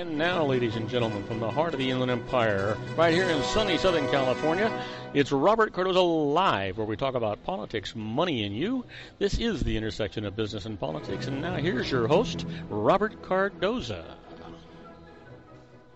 And now, ladies and gentlemen, from the heart of the Inland Empire, right here in sunny Southern California, it's Robert Cardoza Live, where we talk about politics, money, and you. This is the intersection of business and politics. And now here's your host, Robert Cardoza.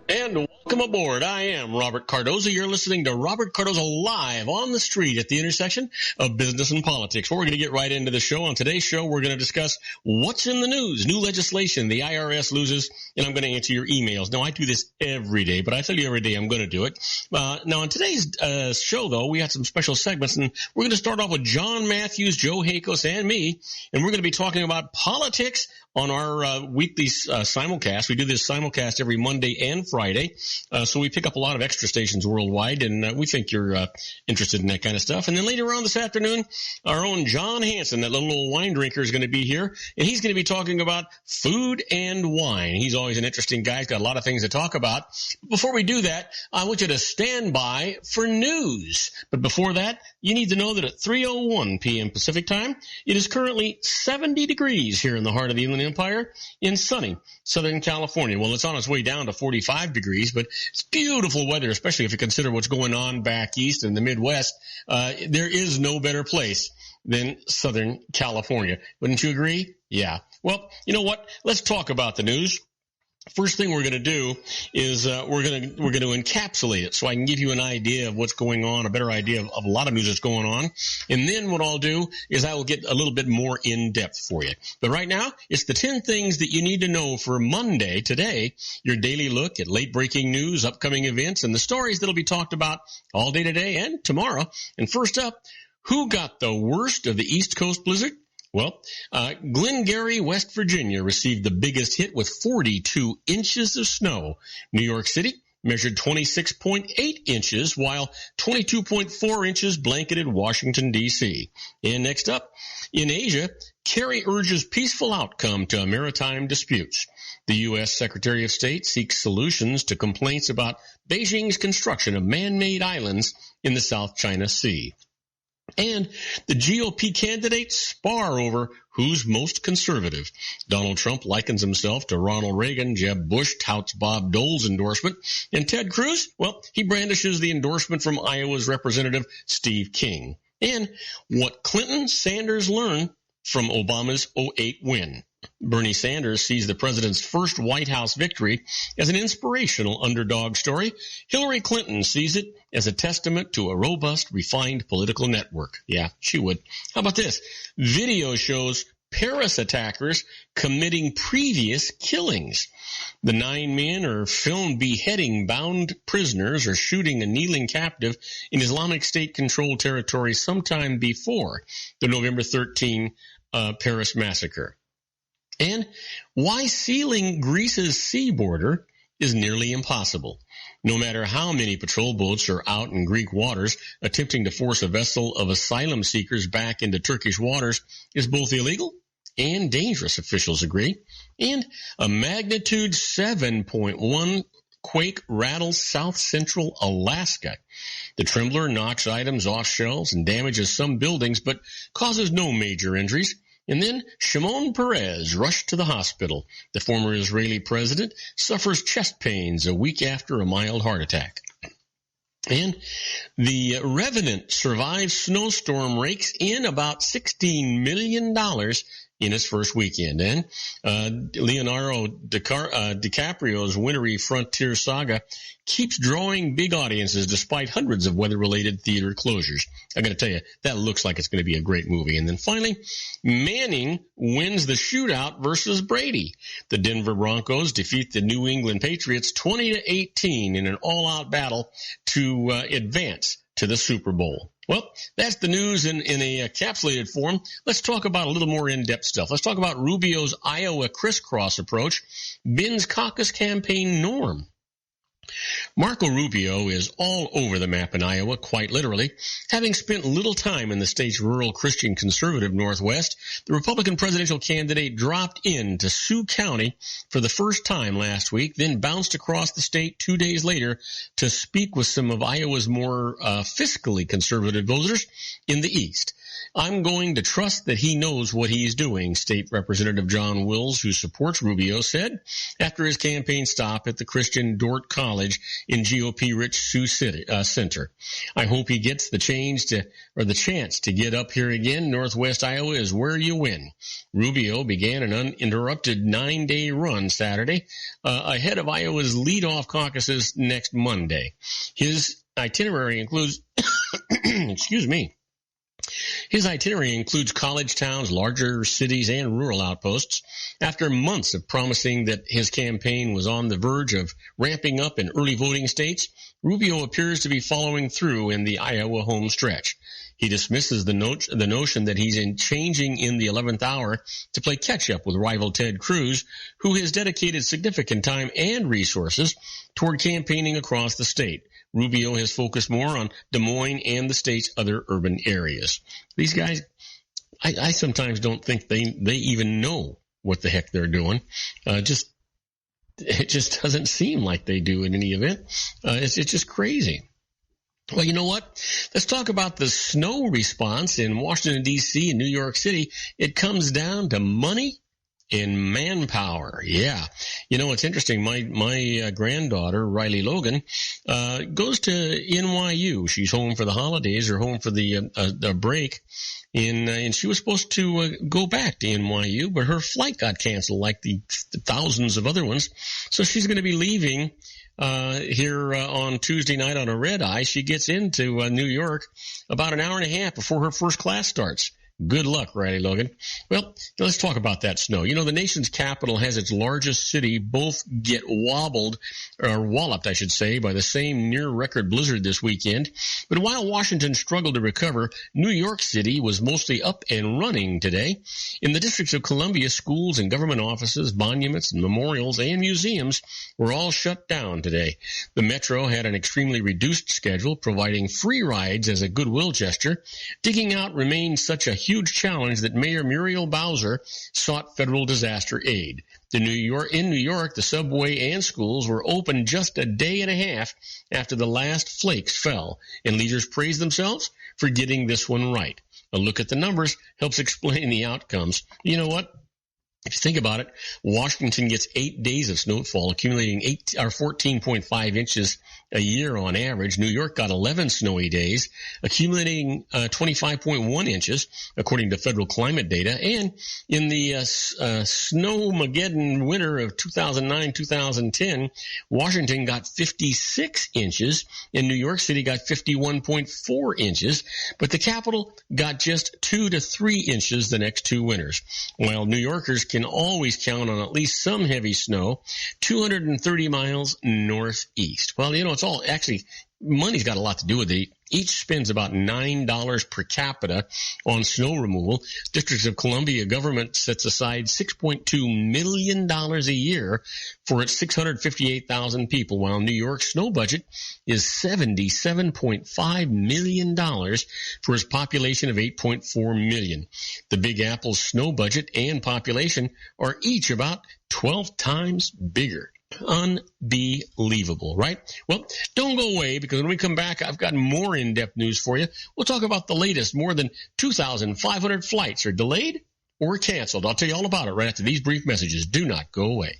And welcome aboard. I am Robert Cardoza. You're listening to Robert Cardoza Live on the street at the intersection of business and politics. We're going to get right into the show. On today's show, we're going to discuss what's in the news, new legislation, the IRS loses, and I'm going to answer your emails. Now, I do this every day, but I tell you every day I'm going to do it. Now, on today's show, though, we had some special segments, and we're going to start off with John Matthews, Joe Hakos, and me, and we're going to be talking about politics on our weekly simulcast. We do this simulcast every Monday and Friday, so we pick up a lot of extra stations worldwide, and we think you're interested in that kind of stuff. And then later on this afternoon, our own John Hanson, that little old wine drinker, is going to be here, and he's going to be talking about food and wine. He's always an interesting guy. He's got a lot of things to talk about. Before we do that, I want you to stand by for news. But before that, you need to know that at 3:01 p.m. Pacific time, it is currently 70 degrees here in the heart of the Inland Empire in sunny Southern California. Well, it's on its way down to 45 degrees, but it's beautiful weather, especially if you consider what's going on back east in the Midwest. There is no better place than Southern California. Wouldn't you agree? Yeah. Well, you know what? Let's talk about the news. First thing we're going to do is we're going to encapsulate it so I can give you an idea of what's going on, a better idea of a lot of news that's going on. And then what I'll do is I will get a little bit more in-depth for you. But right now, it's the 10 things that you need to know for Monday, today, your daily look at late-breaking news, upcoming events, and the stories that will be talked about all day today and tomorrow. And first up, who got the worst of the East Coast blizzard? Well, Glengarry, West Virginia received the biggest hit with 42 inches of snow. New York City measured 26.8 inches, while 22.4 inches blanketed Washington, D.C. And next up, in Asia, Kerry urges peaceful outcome to maritime disputes. The U.S. Secretary of State seeks solutions to complaints about Beijing's construction of man-made islands in the South China Sea. And the GOP candidates spar over who's most conservative. Donald Trump likens himself to Ronald Reagan. Jeb Bush touts Bob Dole's endorsement. And Ted Cruz, well, he brandishes the endorsement from Iowa's Representative Steve King. And what Clinton Sanders learned from Obama's 2008 win. Bernie Sanders sees the president's first White House victory as an inspirational underdog story. Hillary Clinton sees it as a testament to a robust, refined political network. Yeah, she would. How about this? Video shows Paris attackers committing previous killings. The 9 men are filmed beheading bound prisoners or shooting a kneeling captive in Islamic State-controlled territory sometime before the November 13 Paris massacre. And why sealing Greece's sea border is nearly impossible. No matter how many patrol boats are out in Greek waters, attempting to force a vessel of asylum seekers back into Turkish waters is both illegal and dangerous, officials agree. And a magnitude 7.1 quake rattles south-central Alaska. The trembler knocks items off shelves and damages some buildings, but causes no major injuries. And then Shimon Peres rushed to the hospital. The former Israeli president suffers chest pains a week after a mild heart attack. And the Revenant survives snowstorm, rakes in about $16 million in its first weekend. And Leonardo DiCaprio's wintry frontier saga keeps drawing big audiences despite hundreds of weather-related theater closures. I got to tell you, that looks like it's going to be a great movie. And then finally, Manning wins the shootout versus Brady. The Denver Broncos defeat the New England Patriots 20-18 in an all-out battle to advance to the Super Bowl. Well, that's the news in a encapsulated form. Let's talk about a little more in-depth stuff. Let's talk about Rubio's Iowa crisscross approach, Ben's caucus campaign norm. Marco Rubio is all over the map in Iowa, quite literally. Having spent little time in the state's rural Christian conservative Northwest, the Republican presidential candidate dropped into Sioux County for the first time last week, then bounced across the state 2 days later to speak with some of Iowa's more fiscally conservative voters in the East. I'm going to trust that he knows what he's doing, State Representative John Wills, who supports Rubio, said after his campaign stop at the Christian Dordt College in GOP-rich Sioux Center. I hope he gets the chance to get up here again. Northwest Iowa is where you win. Rubio began an uninterrupted 9-day run Saturday ahead of Iowa's leadoff caucuses next Monday. His itinerary includes, His itinerary includes college towns, larger cities, and rural outposts. After months of promising that his campaign was on the verge of ramping up in early voting states, Rubio appears to be following through in the Iowa home stretch. He dismisses the notion that he's changing in the 11th hour to play catch-up with rival Ted Cruz, who has dedicated significant time and resources toward campaigning across the state. Rubio has focused more on Des Moines and the state's other urban areas. These guys, I sometimes don't think they even know what the heck they're doing. It just doesn't seem like they do in any event. It's just crazy. Well, you know what? Let's talk about the snow response in Washington, D.C. and New York City. It comes down to money and manpower. Yeah. You know, it's interesting. My granddaughter, Riley Logan, goes to NYU. She's home for the holidays or home for the break. And she was supposed to go back to NYU, but her flight got canceled like the thousands of other ones. So she's going to be leaving here on Tuesday night on a red eye. She gets into New York about an hour and a half before her first class starts. Good luck, Riley Logan. Well, let's talk about that snow. You know, the nation's capital has its largest city both get walloped, I should say, by the same near-record blizzard this weekend. But while Washington struggled to recover, New York City was mostly up and running today. In the districts of Columbia, schools and government offices, monuments, and memorials, and museums were all shut down today. The Metro had an extremely reduced schedule, providing free rides as a goodwill gesture. Digging out remained such a huge challenge that Mayor Muriel Bowser sought federal disaster aid. In New York, the subway and schools were open just a day and a half after the last flakes fell, and leaders praised themselves for getting this one right. A look at the numbers helps explain the outcomes. You know what? If you think about it, Washington gets 8 days of snowfall, accumulating 14.5 inches a year on average. New York got 11 snowy days, accumulating 25.1 inches, according to federal climate data. And in the Snowmageddon winter of 2009-2010, Washington got 56 inches, and New York City got 51.4 inches. But the capital got just 2 to 3 inches the next two winters, while New Yorkers can always count on at least some heavy snow 230 miles northeast. Well, you know, it's all actually, money's got a lot to do with it. Each spends about $9 per capita on snow removal. Districts of Columbia government sets aside $6.2 million a year for its 658,000 people, while New York's snow budget is $77.5 million for its population of 8.4 million. The Big Apple's snow budget and population are each about 12 times bigger. Unbelievable, right? Well, don't go away, because when we come back, I've got more in-depth news for you. We'll talk about the latest. More than 2,500 flights are delayed or canceled. I'll tell you all about it right after these brief messages. Do not go away.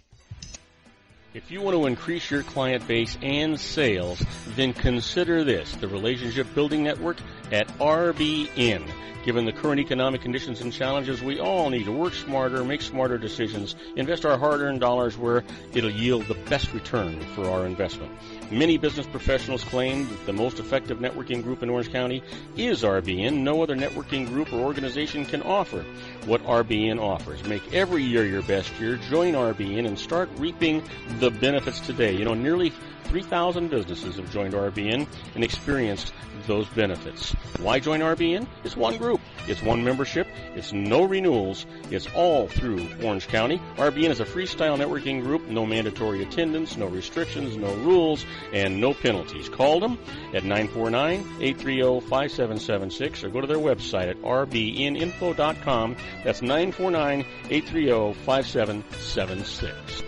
If you want to increase your client base and sales, then consider this, the Relationship Building Network at RBN. Given the current economic conditions and challenges, we all need to work smarter, make smarter decisions, invest our hard-earned dollars where it'll yield the best return for our investment. Many business professionals claim that the most effective networking group in Orange County is RBN. No other networking group or organization can offer what RBN offers. Make every year your best year. Join RBN and start reaping the benefits today. You know, nearly 3,000 businesses have joined RBN and experienced those benefits. Why join RBN? It's one group. It's one membership. It's no renewals. It's all through Orange County. RBN is a freestyle networking group. No mandatory attendance, no restrictions, no rules, and no penalties. Call them at 949-830-5776 or go to their website at rbninfo.com. That's 949-830-5776.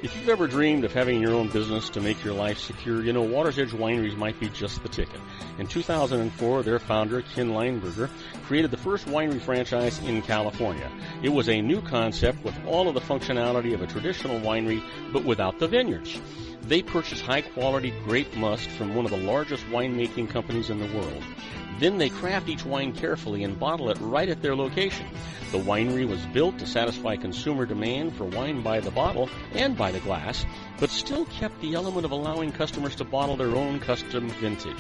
If you've ever dreamed of having your own business to make your life secure, you know Water's Edge Wineries might be just the ticket. In 2004, their founder, Ken Lineberger, created the first winery franchise in California. It was a new concept with all of the functionality of a traditional winery, but without the vineyards. They purchased high-quality grape must from one of the largest winemaking companies in the world. Then they craft each wine carefully and bottle it right at their location. The winery was built to satisfy consumer demand for wine by the bottle and by the glass, but still kept the element of allowing customers to bottle their own custom vintage.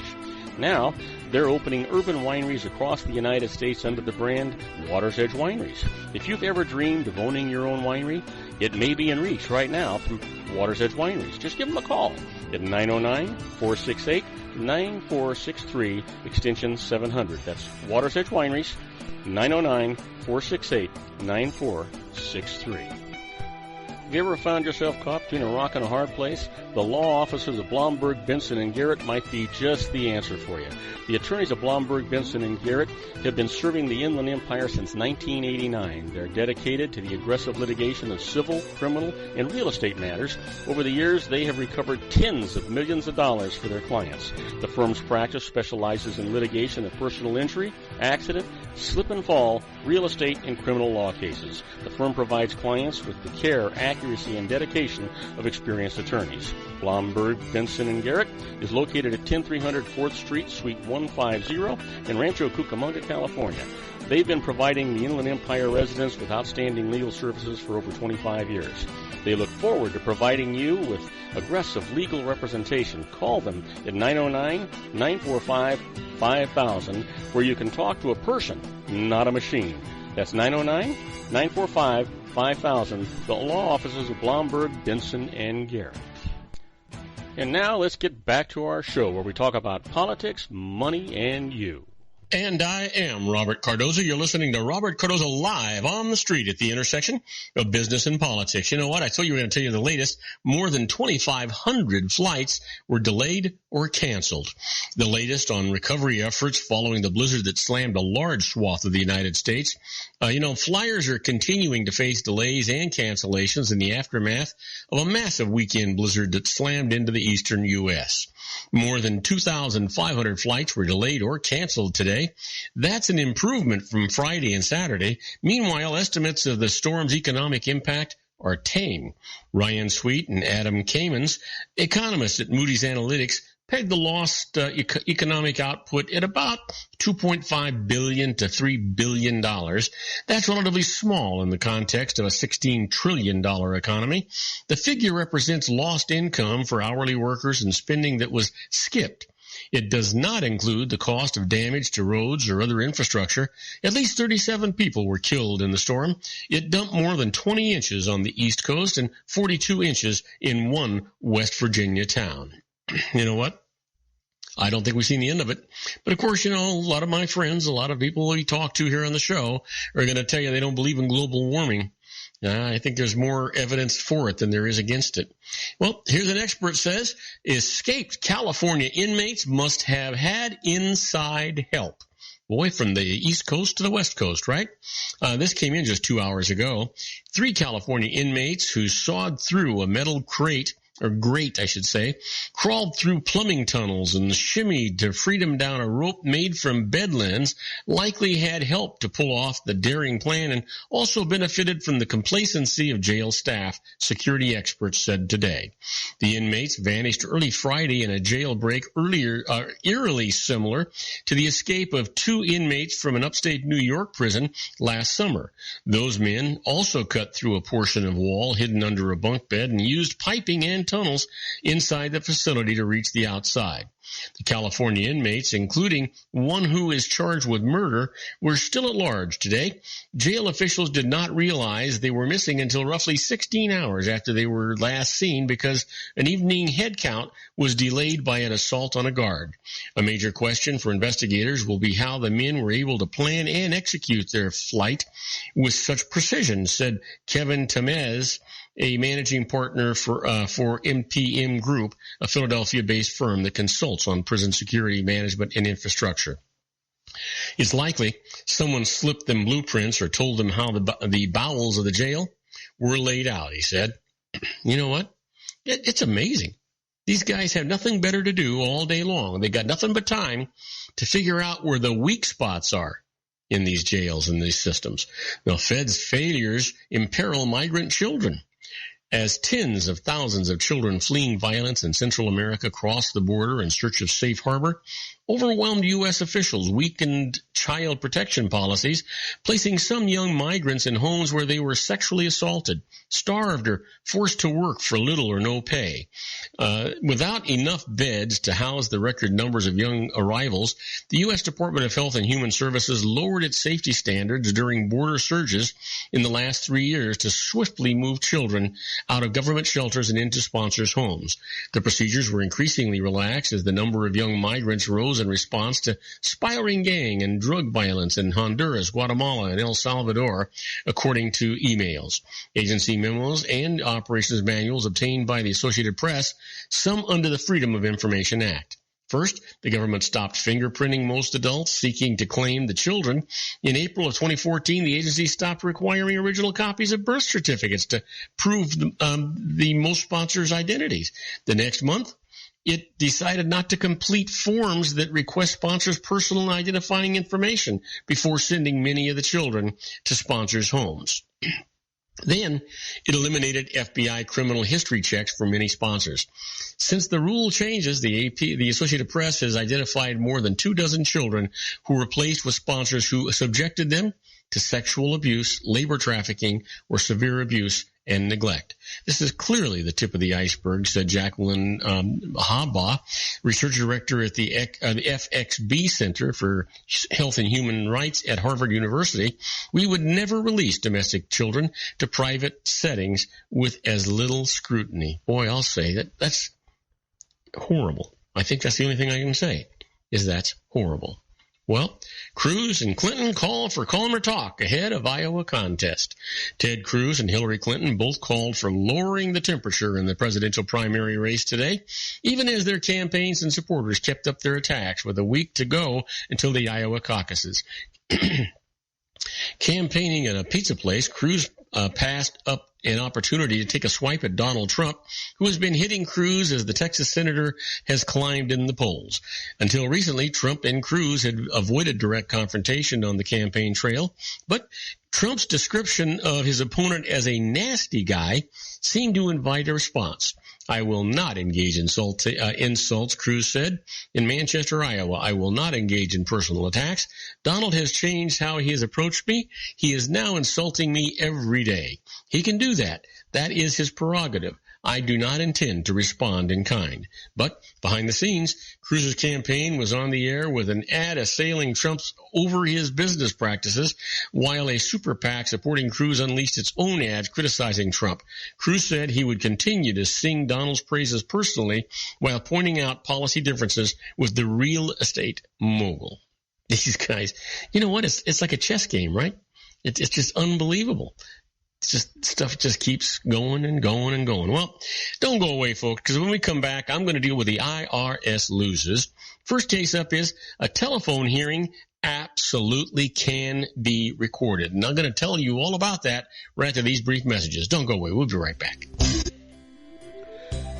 Now, they're opening urban wineries across the United States under the brand Water's Edge Wineries. If you've ever dreamed of owning your own winery, it may be in reach right now through Water's Edge Wineries. Just give them a call at 909-468-9463, extension 700. That's Water's Edge Wineries, 909-468-9463. Have you ever found yourself caught between a rock and a hard place? The law offices of Blomberg, Benson, and Garrett might be just the answer for you. The attorneys of Blomberg, Benson, and Garrett have been serving the Inland Empire since 1989. They're dedicated to the aggressive litigation of civil, criminal, and real estate matters. Over the years, they have recovered tens of millions of dollars for their clients. The firm's practice specializes in litigation of personal injury, accident, slip and fall, real estate, and criminal law cases. The firm provides clients with the care, accuracy, and dedication of experienced attorneys. Blomberg, Benson, and Garrett is located at 10300 4th Street, Suite 150 in Rancho Cucamonga, California. They've been providing the Inland Empire residents with outstanding legal services for over 25 years. They look forward to providing you with aggressive legal representation. Call them at 909-945-5000, where you can talk to a person, not a machine. That's 909-945-5000, the law offices of Blomberg, Benson, and Garrett. And now let's get back to our show where we talk about politics, money, and you. And I am Robert Cardoza. You're listening to Robert Cardoza live on the street at the intersection of business and politics. You know what? I told you we were going to tell you the latest. More than 2,500 flights were delayed or canceled. The latest on recovery efforts following the blizzard that slammed a large swath of the United States. Flyers are continuing to face delays and cancellations in the aftermath of a massive weekend blizzard that slammed into the eastern U.S. More than 2,500 flights were delayed or canceled today. That's an improvement from Friday and Saturday. Meanwhile, estimates of the storm's economic impact are tame. Ryan Sweet and Adam Kamens, economists at Moody's Analytics, pegged the lost economic output at about $2.5 billion to $3 billion. That's relatively small in the context of a $16 trillion economy. The figure represents lost income for hourly workers and spending that was skipped. It does not include the cost of damage to roads or other infrastructure. At least 37 people were killed in the storm. It dumped more than 20 inches on the East Coast and 42 inches in one West Virginia town. You know what? I don't think we've seen the end of it. But, of course, a lot of my friends, a lot of people we talk to here on the show are going to tell you they don't believe in global warming. I think there's more evidence for it than there is against it. Well, here's an expert says, escaped California inmates must have had inside help. Boy, from the East Coast to the West Coast, right? This came in just 2 hours ago. 3 California inmates who sawed through a metal grate, crawled through plumbing tunnels and shimmied to freedom down a rope made from bedlines, likely had help to pull off the daring plan and also benefited from the complacency of jail staff, security experts said today. The inmates vanished early Friday in a jailbreak eerily similar to the escape of 2 inmates from an upstate New York prison last summer. Those men also cut through a portion of wall hidden under a bunk bed and used piping and tunnels inside the facility to reach the outside. The California inmates, including one who is charged with murder, were still at large today. Jail officials did not realize they were missing until roughly 16 hours after they were last seen because an evening head count was delayed by an assault on a guard. A major question for investigators will be how the men were able to plan and execute their flight with such precision, said Kevin Tamez, a managing partner for MPM Group, a Philadelphia-based firm that consults on prison security management and infrastructure. It's likely someone slipped them blueprints or told them how the bowels of the jail were laid out, he said. You know what? It's amazing. These guys have nothing better to do all day long. They got nothing but time to figure out where the weak spots are in these jails and these systems. Now, Fed's failures imperil migrant children. As tens of thousands of children fleeing violence in Central America cross the border in search of safe harbor, overwhelmed U.S. officials weakened child protection policies, placing some young migrants in homes where they were sexually assaulted, starved, or forced to work for little or no pay. Without enough beds to house the record numbers of young arrivals, the U.S. Department of Health and Human Services lowered its safety standards during border surges in the last 3 years to swiftly move children out of government shelters and into sponsors' homes. The procedures were increasingly relaxed as the number of young migrants rose in response to spiraling gang and drug violence in Honduras, Guatemala, and El Salvador, according to emails, agency memos, and operations manuals obtained by the Associated Press, some under the Freedom of Information Act. First, the government stopped fingerprinting most adults seeking to claim the children. In April of 2014, the agency stopped requiring original copies of birth certificates to prove the most sponsors' identities. The next month, it decided not to complete forms that request sponsors' personal and identifying information before sending many of the children to sponsors' homes. Then it eliminated FBI criminal history checks for many sponsors. Since the rule changes, the Associated Press has identified more than 24 children who were placed with sponsors who subjected them to sexual abuse, labor trafficking, or severe abuse and neglect. This is clearly the tip of the iceberg, said Jacqueline Habaugh, research director at the FXB Center for Health and Human Rights at Harvard University. We would never release domestic children to private settings with as little scrutiny. Boy, I'll say that's horrible. I think that's the only thing I can say, is that's horrible. Well, Cruz and Clinton call for calmer talk ahead of Iowa contest. Ted Cruz and Hillary Clinton both called for lowering the temperature in the presidential primary race today, even as their campaigns and supporters kept up their attacks with a week to go until the Iowa caucuses. Campaigning at a pizza place, Cruz passed up an opportunity to take a swipe at Donald Trump, who has been hitting Cruz as the Texas senator has climbed in the polls. Until recently, Trump and Cruz had avoided direct confrontation on the campaign trail, but Trump's description of his opponent as a nasty guy seemed to invite a response. I will not engage in insults, Cruz said. In Manchester, Iowa, I will not engage in personal attacks. Donald has changed how he has approached me. He is now insulting me every day. He can do that. That is his prerogative. I do not intend to respond in kind. But behind the scenes, Cruz's campaign was on the air with an ad assailing Trump's over his business practices, while a super PAC supporting Cruz unleashed its own ads criticizing Trump. Cruz said he would continue to sing Donald's praises personally while pointing out policy differences with the real estate mogul. These guys, you know what? It's like a chess game, right? It's just unbelievable. It's just stuff just keeps going and going and going. Well, don't go away, folks, because when we come back, I'm going to deal with the IRS loses. First case up is a telephone hearing absolutely can be recorded. And I'm going to tell you all about that right after these brief messages. Don't go away. We'll be right back.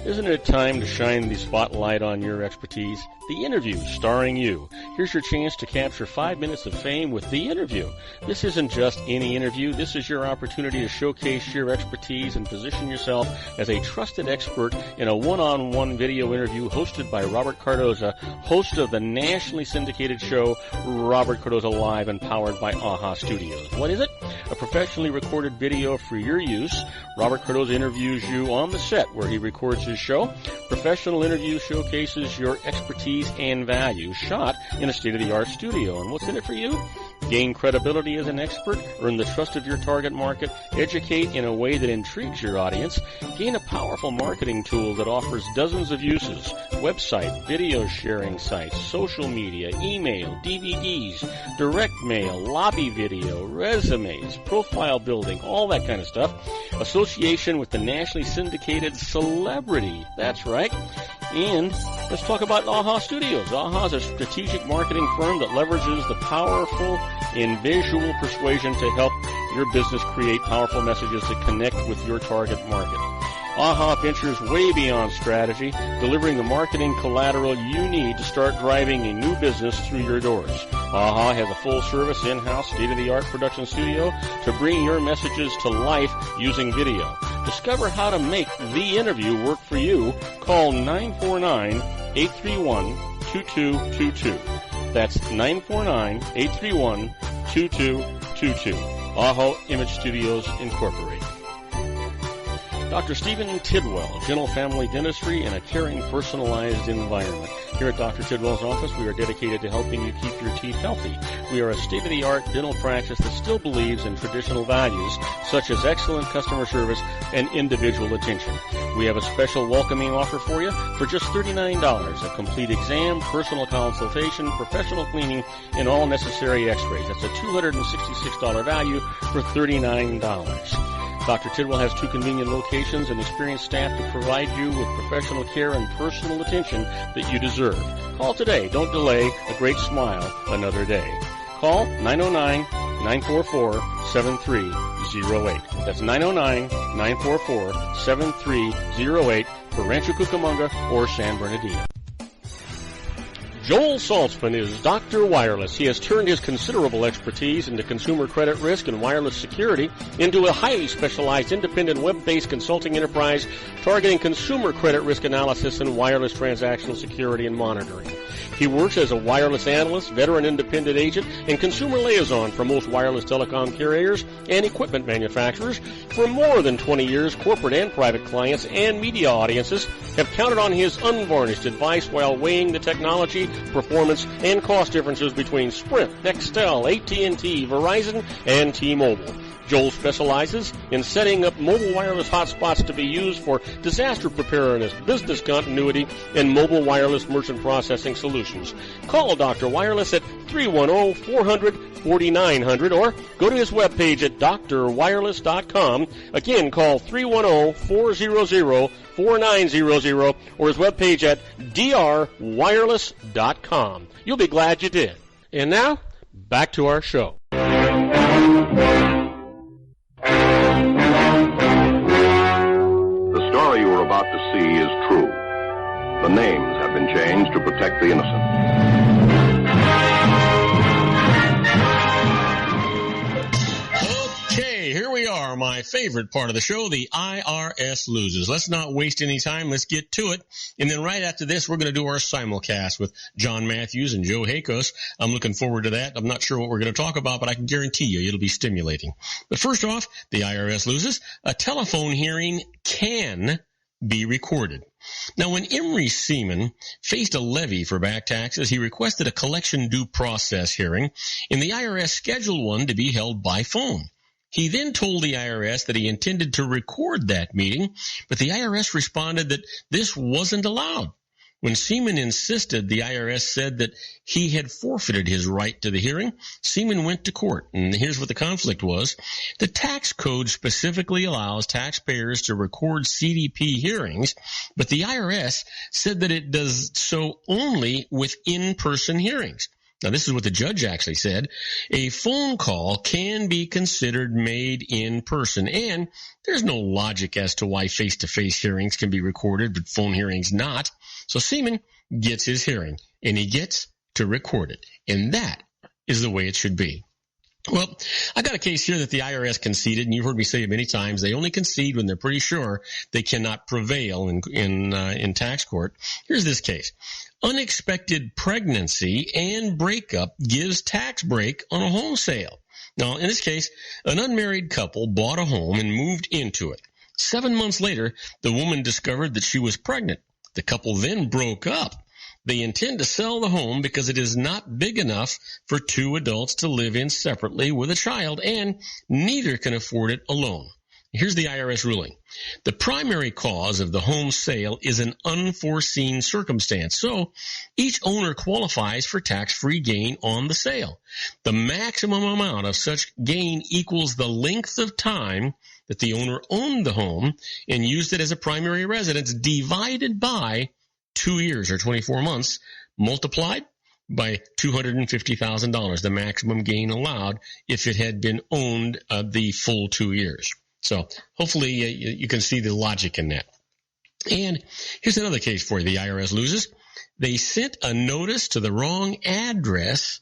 Isn't it time to shine the spotlight on your expertise? The Interview, starring you. Here's your chance to capture 5 minutes of fame with The Interview. This isn't just any interview. This is your opportunity to showcase your expertise and position yourself as a trusted expert in a one-on-one video interview hosted by Robert Cardoza, host of the nationally syndicated show Robert Cardoza Live and powered by AHA Studios. What is it? a professionally recorded video for your use. Robert Cardoza interviews you on the set where he records his show. Professional interview showcases your expertise and value, shot in a state-of-the-art studio. And what's in it for you? Gain credibility as an expert, earn the trust of your target market, educate in a way that intrigues your audience, gain a powerful marketing tool that offers dozens of uses, website, video sharing sites, social media, email, DVDs, direct mail, lobby video, resumes, profile building, all that kind of stuff. Association with the nationally syndicated celebrity. That's right. And let's talk about AHA Studios. AHA is a strategic marketing firm that leverages the powerful and visual persuasion to help your business create powerful messages that connect with your target market. AHA ventures way beyond strategy, delivering the marketing collateral you need to start driving a new business through your doors. AHA has a full-service, in-house, state-of-the-art production studio to bring your messages to life using video. Discover how to make the interview work for you. Call 949-831-2222. That's 949-831-2222. AHA Image Studios Incorporated. Dr. Stephen Tidwell, Gentle Family Dentistry in a caring, personalized environment. Here at Dr. Tidwell's office, we are dedicated to helping you keep your teeth healthy. We are a state-of-the-art dental practice that still believes in traditional values, such as excellent customer service and individual attention. We have a special welcoming offer for you for just $39, a complete exam, personal consultation, professional cleaning, and all necessary x-rays. That's a $266 value for $39. Dr. Tidwell has 2 convenient locations and experienced staff to provide you with professional care and personal attention that you deserve. Call today. Don't delay a great smile another day. Call 909-944-7308. That's 909-944-7308 for Rancho Cucamonga or San Bernardino. Joel Saltzman is Dr. Wireless. He has turned his considerable expertise into consumer credit risk and wireless security into a highly specialized independent web-based consulting enterprise targeting consumer credit risk analysis and wireless transactional security and monitoring. He works as a wireless analyst, veteran independent agent, and consumer liaison for most wireless telecom carriers and equipment manufacturers. For more than 20 years, corporate and private clients and media audiences have counted on his unvarnished advice while weighing the technology, performance, and cost differences between Sprint, Nextel, AT&T, Verizon, and T-Mobile. Joel specializes in setting up mobile wireless hotspots to be used for disaster preparedness, business continuity, and mobile wireless merchant processing solutions. Call Dr. Wireless at 310-400-4900 or go to his webpage at drwireless.com. Again, call 310-400-4900 or his webpage at drwireless.com. You'll be glad you did. And now, back to our show. The story you are about to see is true. The names have been changed to protect the innocent. Okay, here we are, my favorite part of the show, the IRS loses. Let's not waste any time. Let's get to it. And then right after this, we're going to do our simulcast with John Matthews and Joe Hakos. I'm looking forward to that. I'm not sure what we're going to talk about, but I can guarantee you it'll be stimulating. But first off, the IRS loses. A telephone hearing can be recorded. Now, when Emery Seaman faced a levy for back taxes, he requested a collection due process hearing, and the IRS scheduled one to be held by phone. He then told the IRS that he intended to record that meeting, but the IRS responded that this wasn't allowed. When Seaman insisted, the IRS said that he had forfeited his right to the hearing. Seaman went to court, and here's what the conflict was. The tax code specifically allows taxpayers to record CDP hearings, but the IRS said that it does so only with in-person hearings. Now, this is what the judge actually said. A phone call can be considered made in person, and there's no logic as to why face-to-face hearings can be recorded, but phone hearings not. So Seaman gets his hearing, and he gets to record it, and that is the way it should be. Well, I got a case here that the IRS conceded, and you've heard me say it many times. They only concede when they're pretty sure they cannot prevail in tax court. Here's this case. Unexpected pregnancy and breakup gives tax break on a home sale. Now, in this case, an unmarried couple bought a home and moved into it. 7 months later, the woman discovered that she was pregnant. The couple then broke up. They intend to sell the home because it is not big enough for two adults to live in separately with a child, and neither can afford it alone. Here's the IRS ruling. The primary cause of the home sale is an unforeseen circumstance, so each owner qualifies for tax-free gain on the sale. The maximum amount of such gain equals the length of time that the owner owned the home and used it as a primary residence divided by 2 years or 24 months multiplied by $250,000, the maximum gain allowed if it had been owned the full 2 years. So hopefully you can see the logic in that. And here's another case for you. The IRS loses. They sent a notice to the wrong address,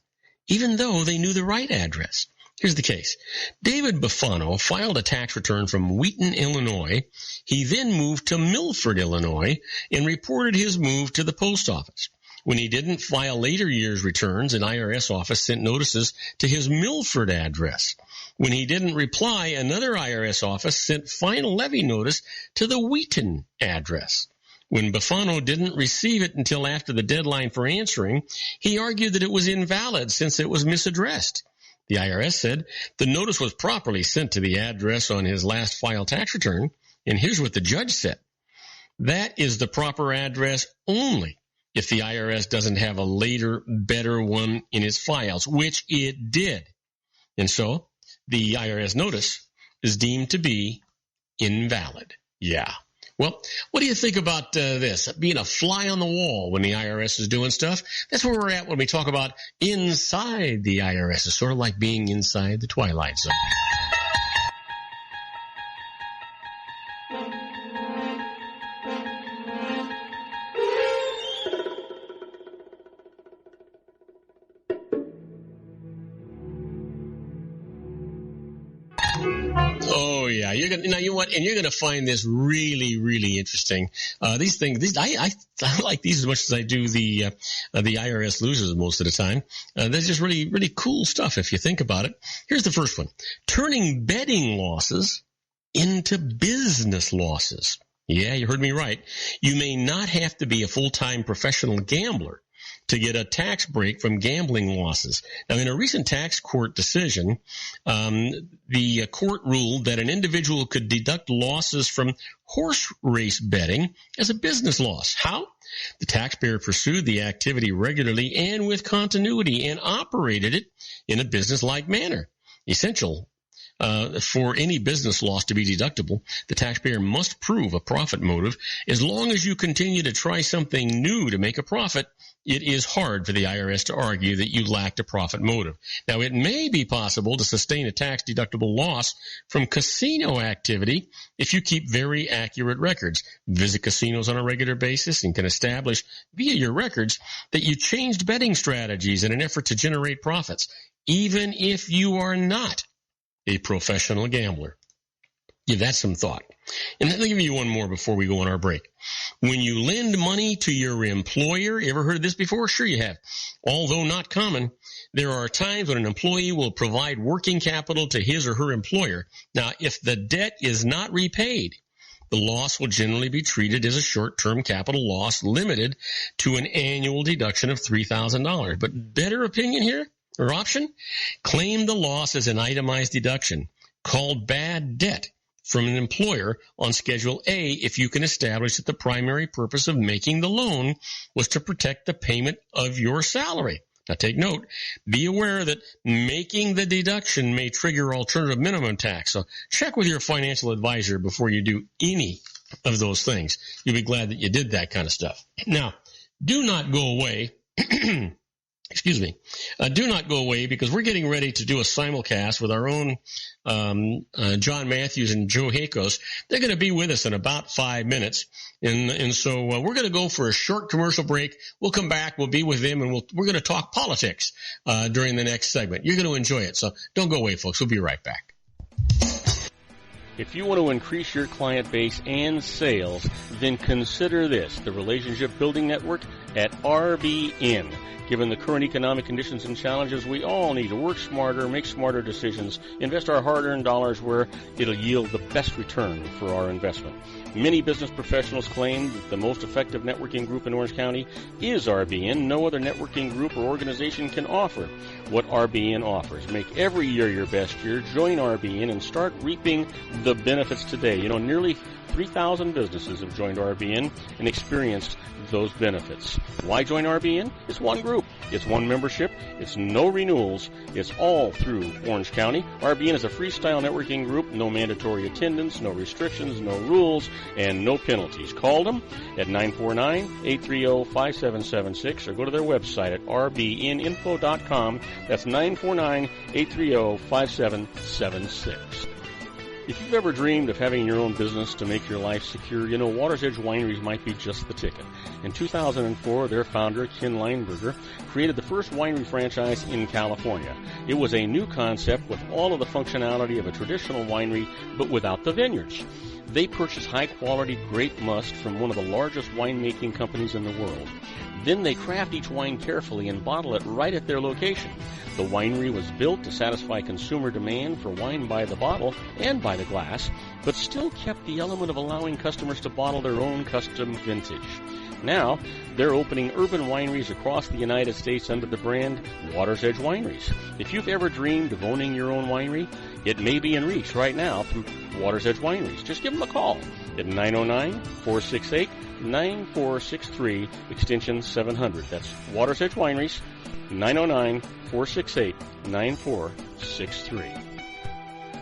even though they knew the right address. Here's the case. David Buffano filed a tax return from Wheaton, Illinois. He then moved to Milford, Illinois, and reported his move to the post office. When he didn't file later year's returns, an IRS office sent notices to his Milford address. When he didn't reply, another IRS office sent final levy notice to the Wheaton address. When Buffano didn't receive it until after the deadline for answering, he argued that it was invalid since it was misaddressed. The IRS said the notice was properly sent to the address on his last filed tax return, and here's what the judge said. That is the proper address only if the IRS doesn't have a later, better one in its files, which it did. And so the IRS notice is deemed to be invalid. Yeah. Well, what do you think about this? Being a fly on the wall when the IRS is doing stuff? That's where we're at when we talk about inside the IRS. It's sort of like being inside the Twilight Zone. Yeah, you're gonna find this really, really interesting. These things, I like these as much as I do the IRS losers most of the time. They're just really, really cool stuff if you think about it. Here's the first one: turning betting losses into business losses. Yeah, you heard me right. You may not have to be a full-time professional gambler to get a tax break from gambling losses. Now, in a recent tax court decision, the court ruled that an individual could deduct losses from horse race betting as a business loss. How? The taxpayer pursued the activity regularly and with continuity and operated it in a business-like manner. Essential for any business loss to be deductible, the taxpayer must prove a profit motive. As long as you continue to try something new to make a profit, it is hard for the IRS to argue that you lacked a profit motive. Now, it may be possible to sustain a tax-deductible loss from casino activity if you keep very accurate records, visit casinos on a regular basis, and can establish via your records that you changed betting strategies in an effort to generate profits, even if you are not a professional gambler. Give that some thought. And let me give you one more before we go on our break. When you lend money to your employer, you ever heard this before? Sure you have. Although not common, there are times when an employee will provide working capital to his or her employer. Now, if the debt is not repaid, the loss will generally be treated as a short-term capital loss limited to an annual deduction of $3,000. But better opinion here, or option, claim the loss as an itemized deduction called bad debt from an employer on Schedule A if you can establish that the primary purpose of making the loan was to protect the payment of your salary. Now take note, be aware that making the deduction may trigger alternative minimum tax. So check with your financial advisor before you do any of those things. You'll be glad that you did that kind of stuff. Now, do not go away. Excuse me. Do not go away because we're getting ready to do a simulcast with our own John Matthews and Joe Hakos. They're going to be with us in about 5 minutes. And so we're going to go for a short commercial break. We'll come back. We'll be with them, and we're going to talk politics during the next segment. You're going to enjoy it. So don't go away, folks. We'll be right back. If you want to increase your client base and sales, then consider this, the Relationship Building Network at RBN. Given the current economic conditions and challenges, we all need to work smarter, make smarter decisions, invest our hard-earned dollars where it'll yield the best return for our investment. Many business professionals claim that the most effective networking group in Orange County is RBN. No other networking group or organization can offer what RBN offers. Make every year your best year. Join RBN and start reaping the benefits today. You know, nearly 3,000 businesses have joined RBN and experienced those benefits. Why join RBN? It's one group. It's one membership. It's no renewals. It's all through Orange County. RBN is a freestyle networking group. No mandatory attendance, no restrictions, no rules, and no penalties. Call them at 949-830-5776 or go to their website at rbninfo.com. That's 949-830-5776. If you've ever dreamed of having your own business to make your life secure, you know Water's Edge Wineries might be just the ticket. In 2004, their founder, Ken Lineberger, created the first winery franchise in California. It was a new concept with all of the functionality of a traditional winery, but without the vineyards. They purchase high-quality grape must from one of the largest winemaking companies in the world. Then they craft each wine carefully and bottle it right at their location. The winery was built to satisfy consumer demand for wine by the bottle and by the glass, but still kept the element of allowing customers to bottle their own custom vintage. Now, they're opening urban wineries across the United States under the brand Water's Edge Wineries. If you've ever dreamed of owning your own winery, it may be in reach right now through Water's Edge Wineries. Just give them a call at 909-468-9463, extension 700. That's Water's Edge Wineries, 909-468-9463.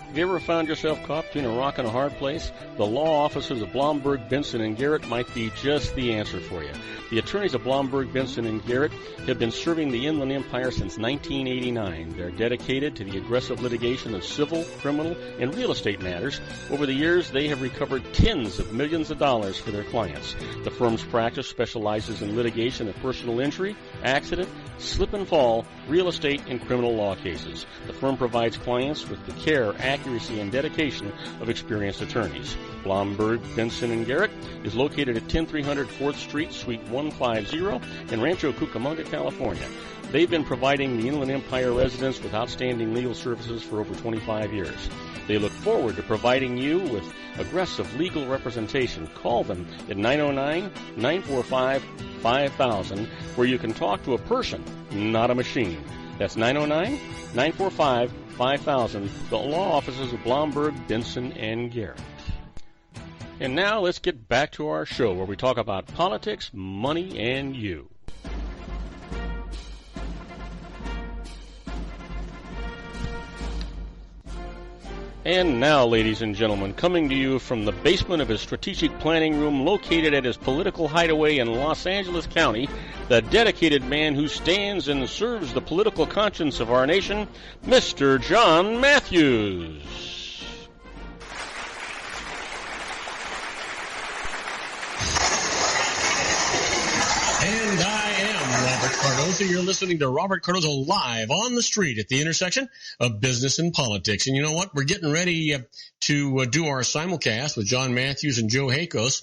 Have you ever found yourself caught between a rock and a hard place? The law offices of Blomberg, Benson, & Garrett might be just the answer for you. The attorneys of Blomberg, Benson, & Garrett have been serving the Inland Empire since 1989. They're dedicated to the aggressive litigation of civil, criminal, and real estate matters. Over the years, they have recovered tens of millions of dollars for their clients. The firm's practice specializes in litigation of personal injury, accident, slip and fall, real estate, and criminal law cases. The firm provides clients with the care, accuracy, and dedication of experienced attorneys. Blomberg, Benson, & Garrett is located at 10300 4th Street, Suite 150 in Rancho Cucamonga, California. They've been providing the Inland Empire residents with outstanding legal services for over 25 years. They look forward to providing you with aggressive legal representation. Call them at 909-945-5000, where you can talk to a person, not a machine. That's 909-945-5000, the law offices of Blomberg, Benson, & Garrett. And now let's get back to our show where we talk about politics, money, and you. And now, ladies and gentlemen, coming to you from the basement of his strategic planning room located at his political hideaway in Los Angeles County, the dedicated man who stands and serves the political conscience of our nation, Mr. John Matthews. And I am Robert Cardoza. You're listening to Robert Cardoza live on the street at the intersection of business and politics. And you know what? We're getting ready to do our simulcast with John Matthews and Joe Hakos.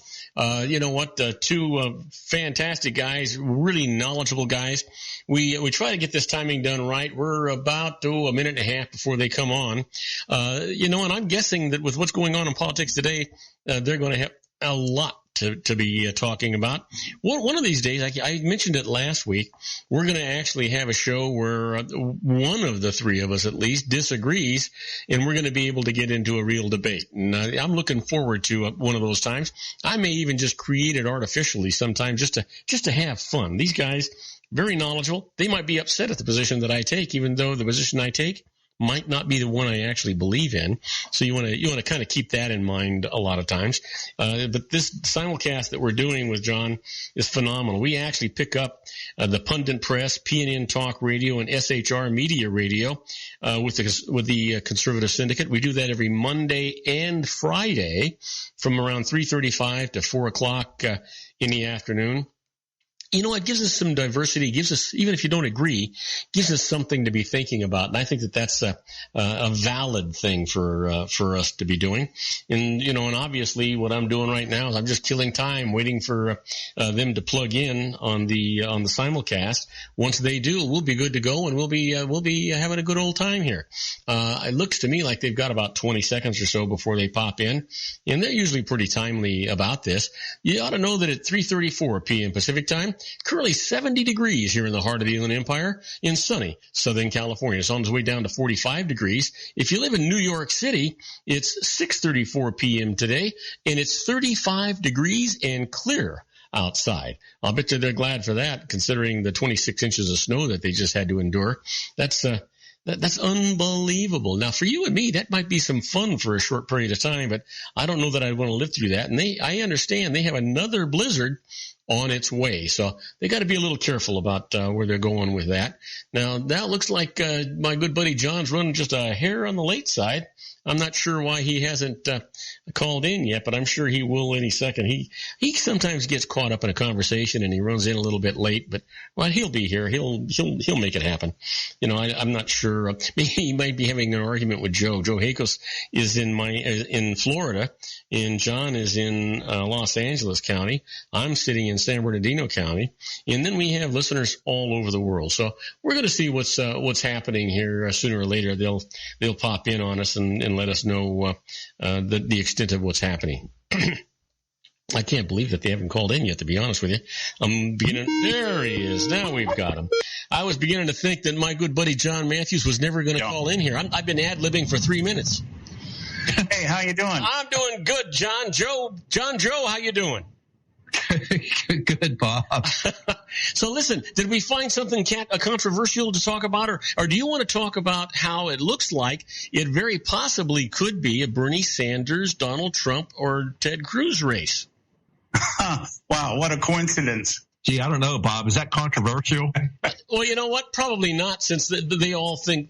You know what? Two fantastic guys, really knowledgeable guys. We try to get this timing done right. We're about a minute and a half before they come on. You know, and I'm guessing that with what's going on in politics today, they're going to have a lot to be talking about. One of these days, I mentioned it last week, we're going to actually have a show where one of the three of us at least disagrees, and we're going to be able to get into a real debate. And I'm looking forward to one of those times. I may even just create it artificially sometime just to have fun. These guys, very knowledgeable. They might be upset at the position that I take, even though the position I take might not be the one I actually believe in. So you want to kind of keep that in mind a lot of times. But this simulcast that we're doing with John is phenomenal. We actually pick up the Pundit Press, PNN Talk Radio, and SHR Media Radio with the Conservative Syndicate. We do that every Monday and Friday from around 3:35 to 4 o'clock in the afternoon. it gives us some diversity, gives us, even if you don't agree, gives us something to be thinking about. And I think that that's a valid thing for us to be doing. And, and obviously what I'm doing right now is I'm just killing time waiting for them to plug in on the simulcast. Once they do, we'll be good to go, and we'll be having a good old time here. It looks to me like they've got about 20 seconds or so before they pop in, and they're usually pretty timely about this. You ought to know that at 3:34 p.m. Pacific time, currently 70 degrees here in the heart of the Inland Empire in sunny Southern California. It's on its way down to 45 degrees. If you live in New York City, it's 6:34 p.m. today, and it's 35 degrees and clear outside. I'll bet you they're glad for that, considering the 26 inches of snow that they just had to endure. That's unbelievable. Now, for you and me, that might be some fun for a short period of time, but I don't know that I'd want to live through that. And I understand they have another blizzard on its way, so they got to be a little careful about where they're going with that. Now, that looks like my good buddy John's running just a hair on the late side. I'm not sure why he hasn't called in yet, but I'm sure he will any second. He sometimes gets caught up in a conversation and he runs in a little bit late, but he'll be here. He'll make it happen. I'm not sure. He might be having an argument with Joe. Joe Hakos is in Florida, and John is in Los Angeles County. I'm sitting in San Bernardino County, and then we have listeners all over the world. So we're going to see what's happening here. Sooner or later, they'll pop in on us and let us know the extent of what's happening. I can't believe that they haven't called in yet, to be honest with you. There he is. Now we've got him. I was beginning to think that my good buddy John Matthews was never going to call in here. I've been ad-libbing for 3 minutes. Hey, how you doing? I'm doing good, John Joe, how you doing? Good, Bob. So listen, did we find something controversial to talk about, or do you want to talk about how it looks like it very possibly could be a Bernie Sanders, Donald Trump, or Ted Cruz race? Wow, what a coincidence. Gee, I don't know, Bob. Is that controversial? Well, you know what? Probably not, since they all think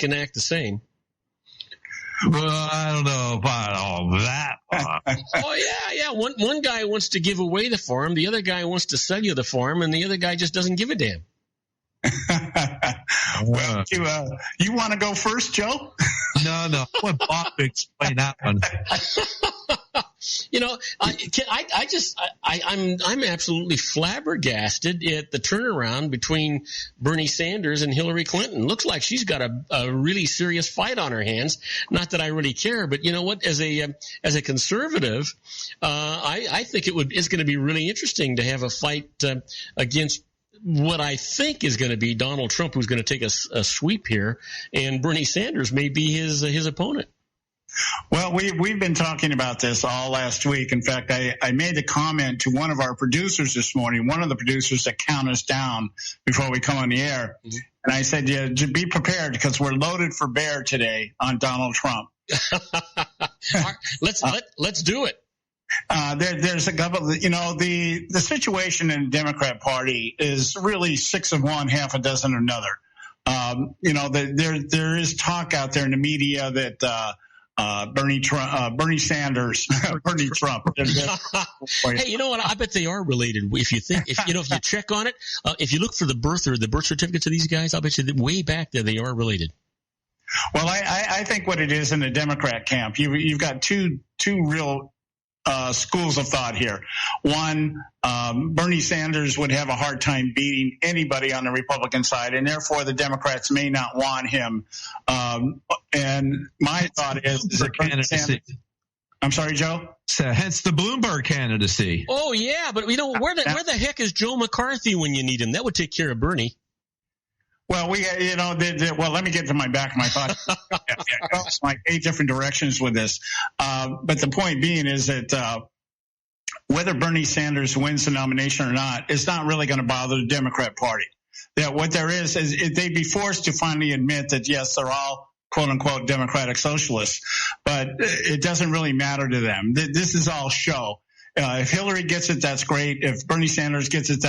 and act the same. Well, I don't know about all that. Oh, yeah. One guy wants to give away the farm. The other guy wants to sell you the farm, and the other guy just doesn't give a damn. Well, you want to go first, Joe? No. I want Bob to explain that one. I'm absolutely flabbergasted at the turnaround between Bernie Sanders and Hillary Clinton. Looks like she's got a really serious fight on her hands. Not that I really care, but you know what? As a conservative, I think it's going to be really interesting to have a fight against what I think is going to be Donald Trump, who's going to take a sweep here, and Bernie Sanders may be his opponent. Well, we've been talking about this all last week. In fact, I made the comment to one of our producers this morning, one of the producers that count us down before we come on the air. Mm-hmm. And I said, yeah, be prepared because we're loaded for bear today on Donald Trump. Let's do it. There's a couple, the situation in the Democrat Party is really 6 of one, half a dozen of another. There is talk out there in the media that Bernie Sanders, Bernie Trump. Hey, you know what? I bet they are related. If you check on it, if you look for the birth certificates of these guys, I'll bet you that way back there they are related. Well, I think what it is in the Democrat camp, you've got two real schools of thought here. One, Bernie Sanders would have a hard time beating anybody on the Republican side, and therefore the Democrats may not want him. And my thought is that Bernie Sanders, I'm sorry, Joe? So hence the Bloomberg candidacy. Oh, yeah, but where the heck is Joe McCarthy when you need him? That would take care of Bernie. Well, let me get to my back of my thought. It goes like 8 different directions with this. But the point being is that whether Bernie Sanders wins the nomination or not is not really going to bother the Democrat Party. That what there is they'd be forced to finally admit that, yes, they're all quote unquote Democratic socialists, but it doesn't really matter to them. This is all show. If Hillary gets it, that's great. If Bernie Sanders gets it,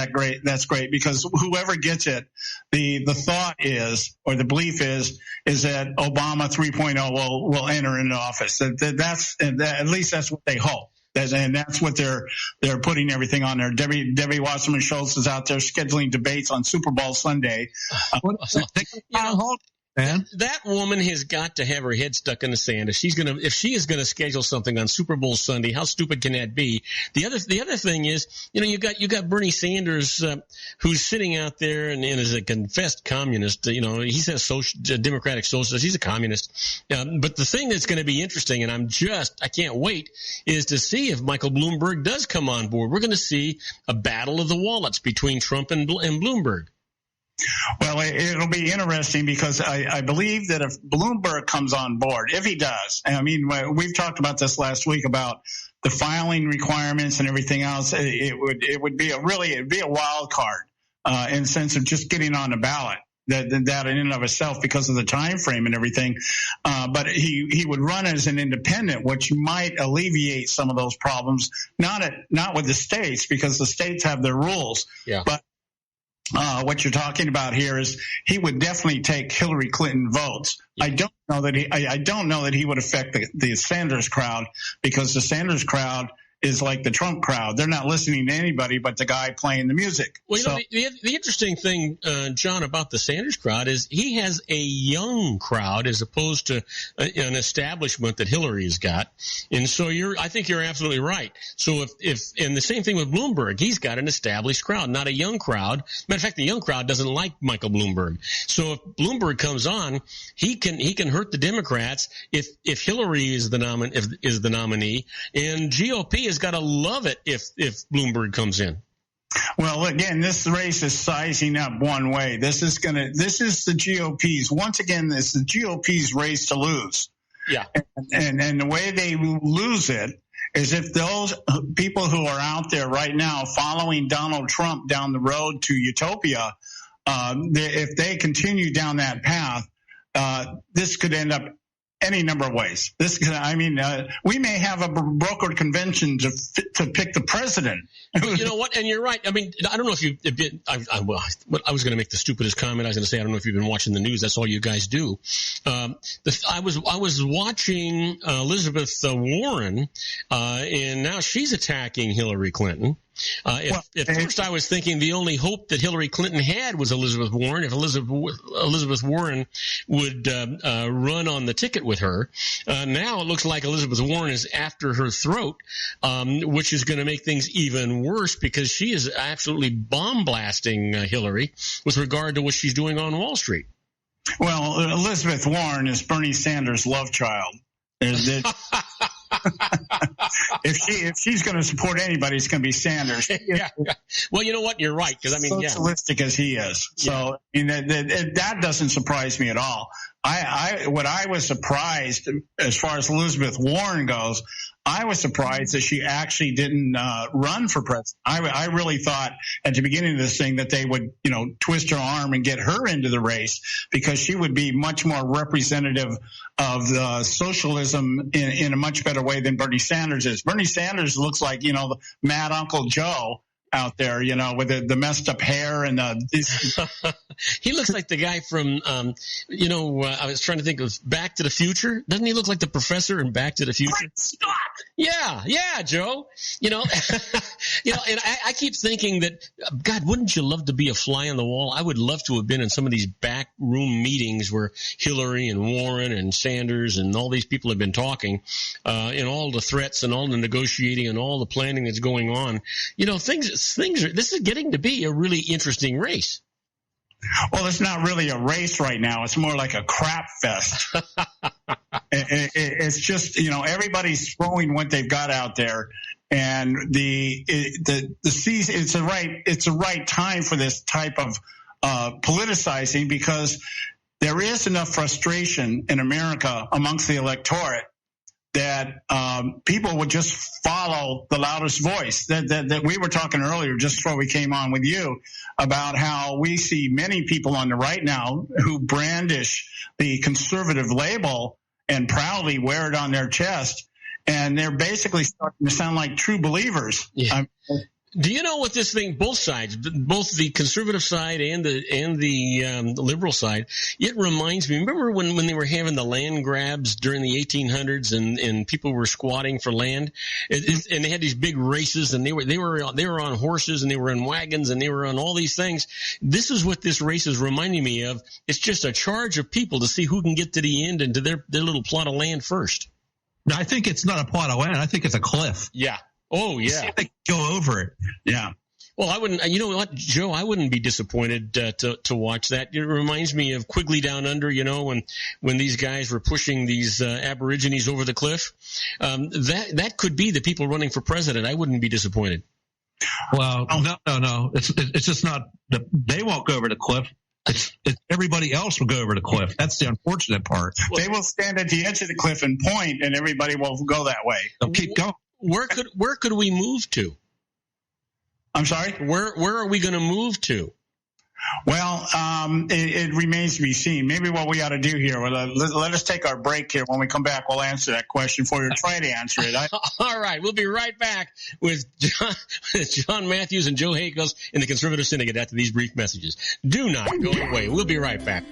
that's great, because whoever gets it, the thought is, or the belief is that Obama 3.0 will enter into office. At least that's what they hope. And that's what they're putting everything on there. Debbie Wasserman Schultz is out there scheduling debates on Super Bowl Sunday. That woman has got to have her head stuck in the sand. If she is gonna schedule something on Super Bowl Sunday, how stupid can that be? The other thing is, you got Bernie Sanders, who's sitting out there and is a confessed communist. He says democratic socialist. He's a communist. But the thing that's going to be interesting, and I can't wait, is to see if Michael Bloomberg does come on board. We're going to see a battle of the wallets between Trump and Bloomberg. Well, it'll be interesting because I believe that if Bloomberg comes on board, if he does, I mean, we've talked about this last week about the filing requirements and everything else. It would be a wild card in the sense of just getting on the ballot. That in and of itself, because of the time frame and everything, but he would run as an independent, which might alleviate some of those problems. Not with the states, because the states have their rules. Yeah. But what you're talking about here is he would definitely take Hillary Clinton votes. Yeah. I don't know that he would affect the Sanders crowd, because the Sanders crowd is like the Trump crowd. They're not listening to anybody but the guy playing the music. Well, the interesting thing, John, about the Sanders crowd is he has a young crowd as opposed to an establishment that Hillary's got. And so I think you're absolutely right. So and the same thing with Bloomberg, he's got an established crowd, not a young crowd. Matter of fact, the young crowd doesn't like Michael Bloomberg. So if Bloomberg comes on, he can hurt the Democrats if Hillary is the nominee, and GOP has got to love it if Bloomberg comes in. Well, again, this race is sizing up one way. This is the GOP's. Once again, it's the GOP's race to lose. Yeah. And the way they lose it is if those people who are out there right now following Donald Trump down the road to utopia, if they continue down that path, this could end up any number of ways. We may have a brokered convention to pick the president. You know what? And you're right. I mean, I don't know if you've been. I was going to make the stupidest comment. I was going to say, I don't know if you've been watching the news. That's all you guys do. I was watching Elizabeth Warren, and now she's attacking Hillary Clinton. At first I was thinking the only hope that Hillary Clinton had was Elizabeth Warren. If Elizabeth Warren would run on the ticket with her, now it looks like Elizabeth Warren is after her throat, which is going to make things even worse, because she is absolutely bomb blasting Hillary with regard to what she's doing on Wall Street. Well, Elizabeth Warren is Bernie Sanders' love child. If she's going to support anybody, it's going to be Sanders. Yeah. Well, you know what? You're right. Because socialistic as he is, so that doesn't surprise me at all. What I was surprised as far as Elizabeth Warren goes, I was surprised that she actually didn't run for president. I really thought at the beginning of this thing that they would, twist her arm and get her into the race, because she would be much more representative of the socialism in a much better way than Bernie Sanders is. Bernie Sanders looks like, the mad Uncle Joe out there, with the messed up hair and he looks like the guy from, I was trying to think of Back to the Future. Doesn't he look like the professor in Back to the Future? Scott. Yeah, Joe. And I keep thinking that, God, wouldn't you love to be a fly on the wall? I would love to have been in some of these back room meetings where Hillary and Warren and Sanders and all these people have been talking, and all the threats and all the negotiating and all the planning that's going on. This is getting to be a really interesting race. Well, it's not really a race right now. It's more like a crap fest. It's just, everybody's throwing what they've got out there, and the season. It's a right time for this type of politicizing, because there is enough frustration in America amongst the electorate that people would just follow the loudest voice. That we were talking earlier, just before we came on with you, about how we see many people on the right now who brandish the conservative label and proudly wear it on their chest, and they're basically starting to sound like true believers. Yeah. Do you know what this thing, both sides, both the conservative side and the liberal side, it reminds me, remember when they were having the land grabs during the 1800s and people were squatting for land, and they had these big races, and they were on horses, and they were in wagons, and they were on all these things. This is what this race is reminding me of. It's just a charge of people to see who can get to the end and to their little plot of land first. No, I think it's not a plot of land. I think it's a cliff. Yeah. Oh, yeah. See if they can go over it. Yeah. Well, I wouldn't. You know what, Joe? I wouldn't be disappointed to watch that. It reminds me of Quigley Down Under. You know, when these guys were pushing these Aborigines over the cliff. That could be the people running for president. I wouldn't be disappointed. Well, no. It's just not. They won't go over the cliff. It's everybody else will go over the cliff. That's the unfortunate part. They will stand at the edge of the cliff and point, and everybody will go that way. They'll keep going. Where could we move to? I'm sorry? Where are we going to move to? Well, it remains to be seen. Maybe what we ought to do here, let us take our break here. When we come back, we'll answer that question for you, or try to answer it. All right. We'll be right back with John Matthews and Joe Hakos in the Conservative Syndicate after these brief messages. Do not go away. We'll be right back.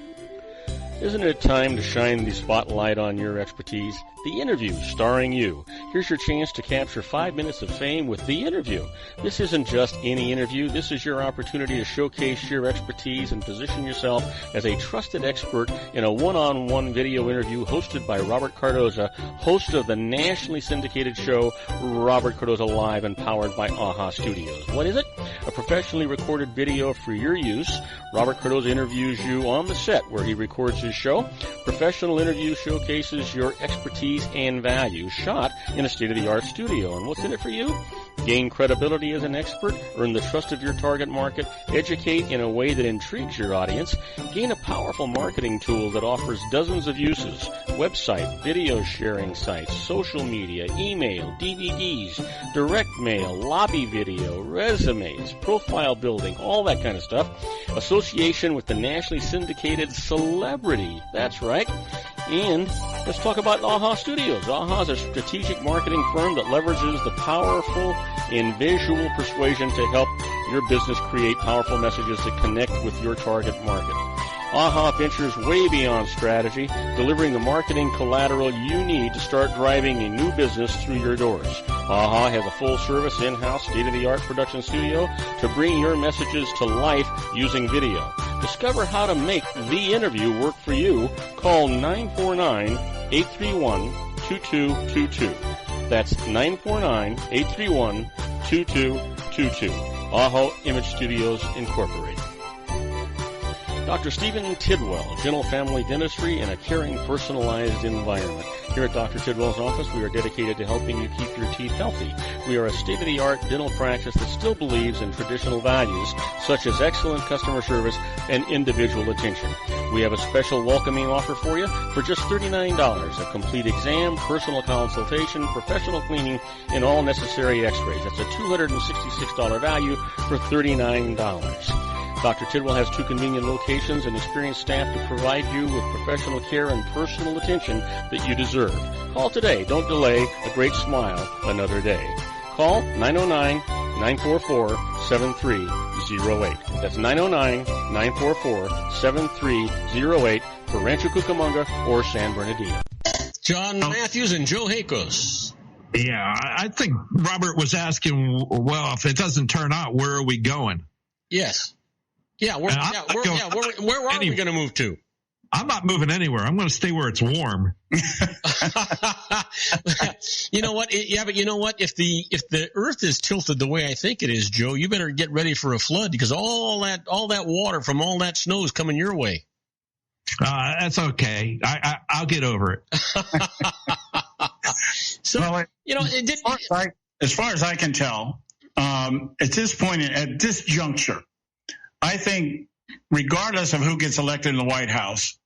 Isn't it time to shine the spotlight on your expertise? The Interview, starring you. Here's your chance to capture 5 minutes of fame with The Interview. This isn't just any interview. This is your opportunity to showcase your expertise and position yourself as a trusted expert in a one-on-one video interview hosted by Robert Cardoza, host of the nationally syndicated show Robert Cardoza Live and powered by AHA Studios. What is it? A professionally recorded video for your use. Robert Cardoza interviews you on the set where he records his show. Professional interview showcases your expertise and value, shot in a state-of-the-art studio. And what's in it for you? Gain credibility as an expert, earn the trust of your target market, educate in a way that intrigues your audience, gain a powerful marketing tool that offers dozens of uses, website, video sharing sites, social media, email, DVDs, direct mail, lobby video, resumes, profile building, all that kind of stuff. Association with the nationally syndicated celebrity. That's right. And let's talk about AHA Studios. AHA is a strategic marketing firm that leverages the powerful and visual persuasion to help your business create powerful messages that connect with your target market. AHA ventures way beyond strategy, delivering the marketing collateral you need to start driving a new business through your doors. AHA has a full-service, in-house, state-of-the-art production studio to bring your messages to life using video. Discover how to make The Interview work for you. Call 949-831-2222. That's 949-831-2222. AHA Image Studios, Incorporated. Dr. Stephen Tidwell, Gentle Family Dentistry in a caring, personalized environment. Here at Dr. Tidwell's office, we are dedicated to helping you keep your teeth healthy. We are a state-of-the-art dental practice that still believes in traditional values, such as excellent customer service and individual attention. We have a special welcoming offer for you for just $39, a complete exam, personal consultation, professional cleaning, and all necessary x-rays. That's a $266 value for $39. Dr. Tidwell has 2 convenient locations and experienced staff to provide you with professional care and personal attention that you deserve. Call today. Don't delay. A great smile another day. Call 909-944-7308. That's 909-944-7308 for Rancho Cucamonga or San Bernardino. John Matthews and Joe Hakos. Yeah, I think Robert was asking, well, if it doesn't turn out, where are we going? Yes. Yeah, where are we going to move to? I'm not moving anywhere. I'm going to stay where it's warm. You know what? But you know what? If the Earth is tilted the way I think it is, Joe, you better get ready for a flood because all that water from all that snow is coming your way. That's okay. I'll get over it. So, well, as far as I can tell, at this point, at this juncture, I think regardless of who gets elected in the White House,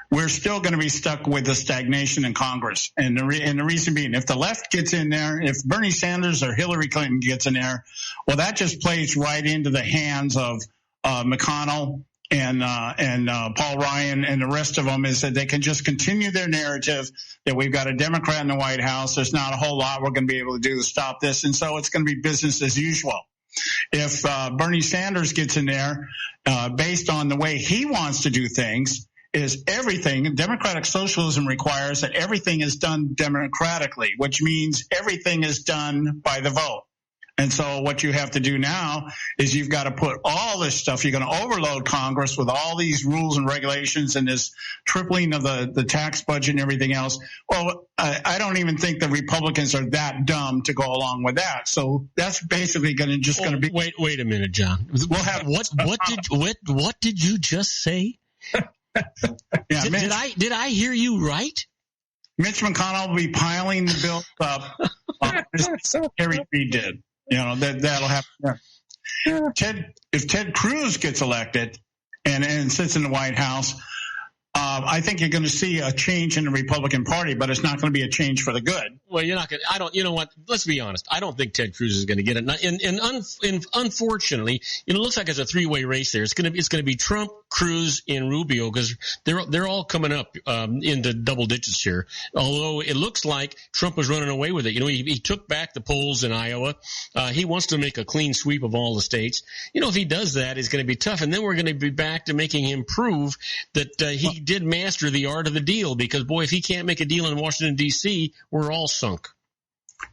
we're still going to be stuck with the stagnation in Congress. And the reason being, if the left gets in there, if Bernie Sanders or Hillary Clinton gets in there, well, that just plays right into the hands of McConnell and Paul Ryan and the rest of them, is that they can just continue their narrative that we've got a Democrat in the White House. There's not a whole lot we're going to be able to do to stop this. And so it's going to be business as usual. If Bernie Sanders gets in there, based on the way he wants to do things, is everything. Democratic socialism requires that everything is done democratically, which means everything is done by the vote. And so what you have to do now is you've got to put all this stuff. You're going to overload Congress with all these rules and regulations and this tripling of the tax budget and everything else. Well, I don't even think the Republicans are that dumb to go along with that. So that's basically going to be. Wait a minute, John. We'll have what did you just say? Yeah, did I hear you right? Mitch McConnell will be piling the bill up. As Harry Reid did. That'll happen. If Ted Cruz gets elected and sits in the White House, I think you're going to see a change in the Republican Party, but it's not going to be a change for the good. Well, you're not going to. You know what? Let's be honest. I don't think Ted Cruz is going to get it. Unfortunately, it looks like it's a three-way race there. It's going to be Trump, Cruz, and Rubio because they're all coming up into double digits here. Although it looks like Trump was running away with it. He took back the polls in Iowa. He wants to make a clean sweep of all the states. If he does that, it's going to be tough. And then we're going to be back to making him prove that he did master the art of the deal, because boy, if he can't make a deal in Washington D.C., we're all sunk.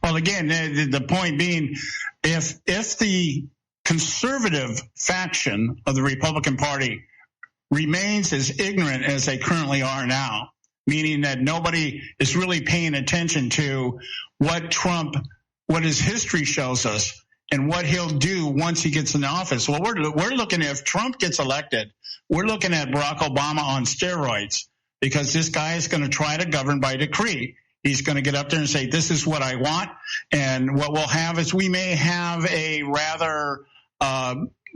Well, again, the point being, if the conservative faction of the Republican Party remains as ignorant as they currently are now, meaning that nobody is really paying attention to what his history shows us and what he'll do once he gets in office. Well, we're looking at, if Trump gets elected, we're looking at Barack Obama on steroids, because this guy is going to try to govern by decree. He's going to get up there and say, this is what I want. And what we'll have is we may have a rather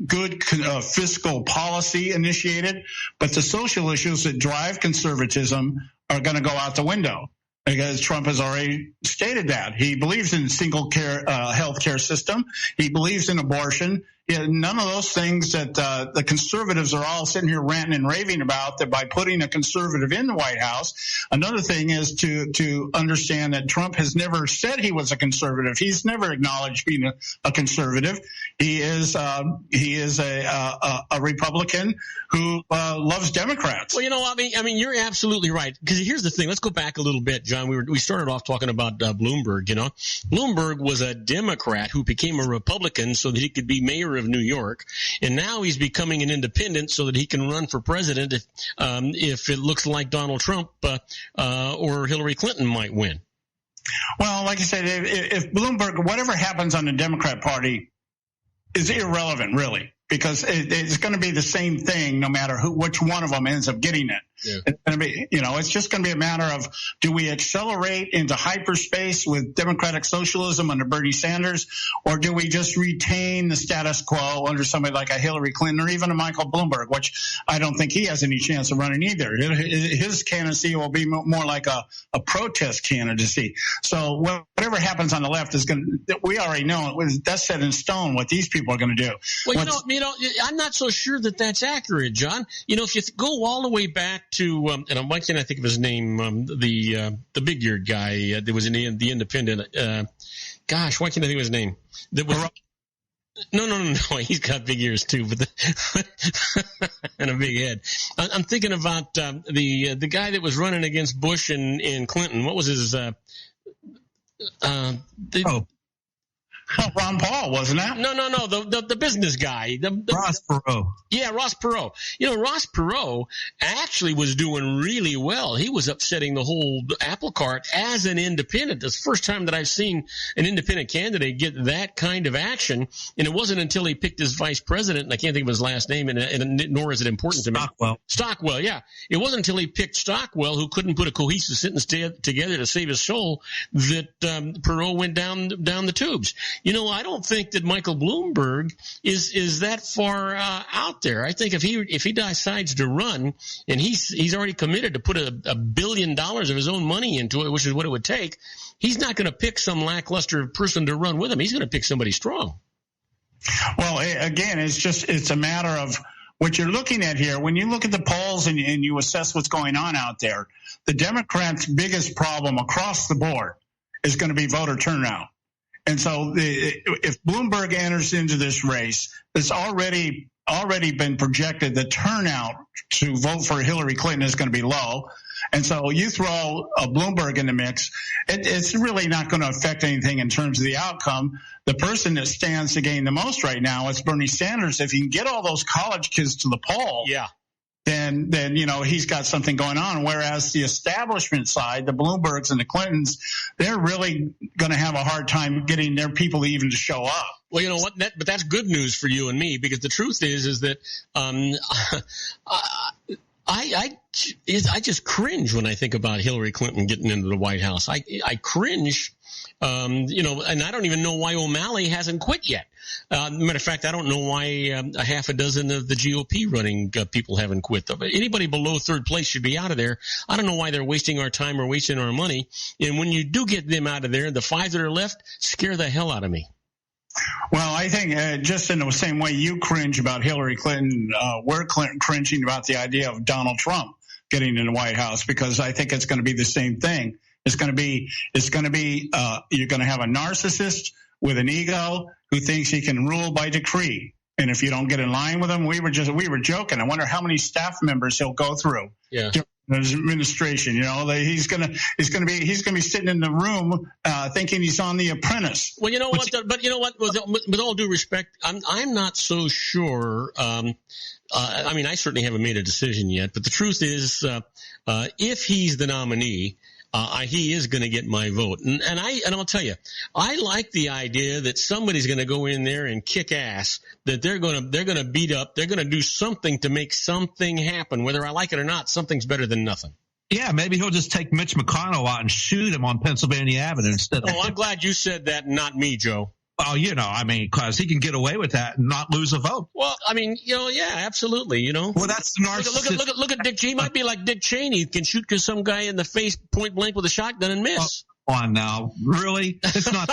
good fiscal policy initiated, but the social issues that drive conservatism are going to go out the window. Because Trump has already stated that. He believes in single care health care system. He believes in abortion. None of those things that the conservatives are all sitting here ranting and raving about, that by putting a conservative in the White House. Another thing is to understand that Trump has never said he was a conservative. He's never acknowledged being a conservative. He is a Republican who loves Democrats. Well, I mean, you're absolutely right. Because here's the thing. Let's go back a little bit, John. We started off talking about Bloomberg. Bloomberg was a Democrat who became a Republican so that he could be mayor of New York, and now he's becoming an independent so that he can run for president if it looks like Donald Trump or Hillary Clinton might win. Well, like I said, if Bloomberg, whatever happens on the Democrat Party is irrelevant, really, because it's going to be the same thing no matter which one of them ends up getting it. Yeah. It's going to be, it's just going to be a matter of, do we accelerate into hyperspace with democratic socialism under Bernie Sanders, or do we just retain the status quo under somebody like a Hillary Clinton or even a Michael Bloomberg, which I don't think he has any chance of running either. His candidacy will be more like a protest candidacy. So whatever happens on the left is we already know that's set in stone what these people are going to do. Well, I'm not so sure that that's accurate, John. If you go all the way back to, and why can't I think of his name? The big-eared guy that was in the Independent. Gosh, why can't I think of his name? That was. No. He's got big ears too, but and a big head. I'm thinking about the guy that was running against Bush and Clinton. What was his? Ron Paul, wasn't that? No. The business guy. Ross Perot. Yeah, Ross Perot. Ross Perot actually was doing really well. He was upsetting the whole apple cart as an independent. It's the first time that I've seen an independent candidate get that kind of action. And it wasn't until he picked his vice president, and I can't think of his last name, and nor is it important to me. Stockwell, yeah. It wasn't until he picked Stockwell, who couldn't put a cohesive sentence together to save his soul, that Perot went down the tubes. I don't think that Michael Bloomberg is that far out there. I think if he decides to run, and he's already committed to put $1 billion of his own money into it, which is what it would take, he's not going to pick some lackluster person to run with him. He's going to pick somebody strong. Well, again, it's a matter of what you're looking at here. When you look at the polls and you assess what's going on out there, the Democrats' biggest problem across the board is going to be voter turnout. And so if Bloomberg enters into this race, it's already been projected the turnout to vote for Hillary Clinton is going to be low. And so you throw a Bloomberg in the mix, it's really not going to affect anything in terms of the outcome. The person that stands to gain the most right now is Bernie Sanders. If he can get all those college kids to the poll, then he's got something going on. Whereas the establishment side, the Bloombergs and the Clintons, they're really going to have a hard time getting their people even to show up. Well, you know what? But that's good news for you and me, because the truth is that I just cringe when I think about Hillary Clinton getting into the White House. I cringe, and I don't even know why O'Malley hasn't quit yet. Matter of fact, I don't know why a half a dozen of the GOP running people haven't quit. Anybody below third place should be out of there. I don't know why they're wasting our time or wasting our money. And when you do get them out of there, the five that are left scare the hell out of me. Well, I think just in the same way you cringe about Hillary Clinton, we're cringing about the idea of Donald Trump getting in the White House, because I think it's going to be the same thing. It's going to be you're going to have a narcissist with an ego who thinks he can rule by decree. And if you don't get in line with him, we were joking. I wonder how many staff members he'll go through. Yeah. His administration, he's gonna be sitting in the room thinking he's on The Apprentice. Well, you know what? But you know what? With all due respect, I'm not so sure. I mean, I certainly haven't made a decision yet. But the truth is, if he's the nominee, he is going to get my vote. And I'll tell you, I like the idea that somebody's going to go in there and kick ass, that they're going to beat up, they're going to do something to make something happen. Whether I like it or not, something's better than nothing. Yeah, maybe he'll just take Mitch McConnell out and shoot him on Pennsylvania Avenue instead of. Oh, I'm glad you said that, not me, Joe. Well, because he can get away with that and not lose a vote. Well, I mean, yeah, absolutely, Well, that's the narcissist. Look at Dick Cheney. He might be like Dick Cheney. He can shoot some guy in the face point blank with a shotgun and miss. Oh, come on now. Really? It's not.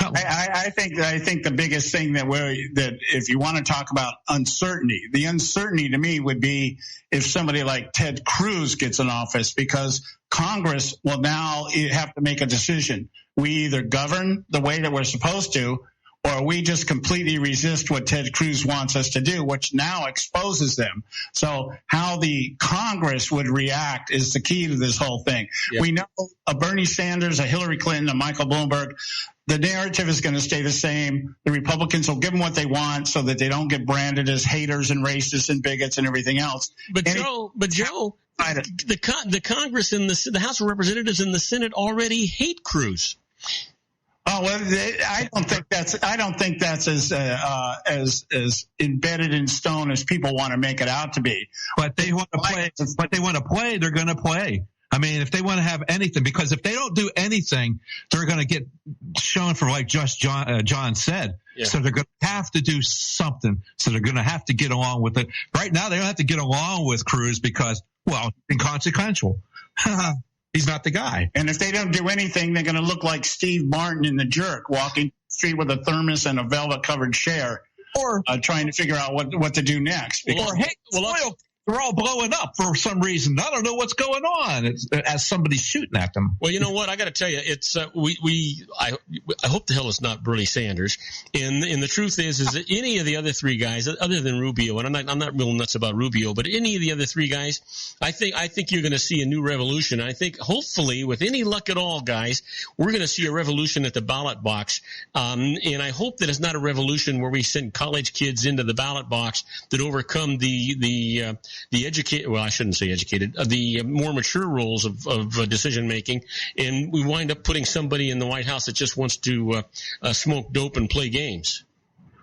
I think the biggest thing that if you want to talk about uncertainty, the uncertainty to me would be if somebody like Ted Cruz gets in office, because Congress will now have to make a decision. We either govern the way that we're supposed to, or we just completely resist what Ted Cruz wants us to do, which now exposes them. So how the Congress would react is the key to this whole thing. Yep. We know a Bernie Sanders, a Hillary Clinton, a Michael Bloomberg, the narrative is going to stay the same. The Republicans will give them what they want so that they don't get branded as haters and racists and bigots and everything else. But Joe, the Congress and the House of Representatives and the Senate already hate Cruz. Oh well, I don't think that's as embedded in stone as people want to make it out to be. But they want to play. But they want to play. They're going to play. I mean, if they want to have anything, because if they don't do anything, they're going to get shown for, like just John said. Yeah. So they're going to have to do something. So they're going to have to get along with it. Right now, they don't have to get along with Cruz because, well, inconsequential. He's not the guy. And if they don't do anything, they're going to look like Steve Martin in The Jerk, walking the street with a thermos and a velvet-covered chair, or trying to figure out what to do next. They're all blowing up for some reason. I don't know what's going on. As somebody's shooting at them. Well, you know what? I got to tell you, it's I hope the hell it's not Bernie Sanders. And the truth is that any of the other three guys, other than Rubio, and I'm not real nuts about Rubio, but any of the other three guys, I think you're going to see a new revolution. I think hopefully, with any luck at all, guys, we're going to see a revolution at the ballot box. And I hope that it's not a revolution where we send college kids into the ballot box that overcome the more mature roles of decision making, and we wind up putting somebody in the White House that just wants to smoke dope and play games.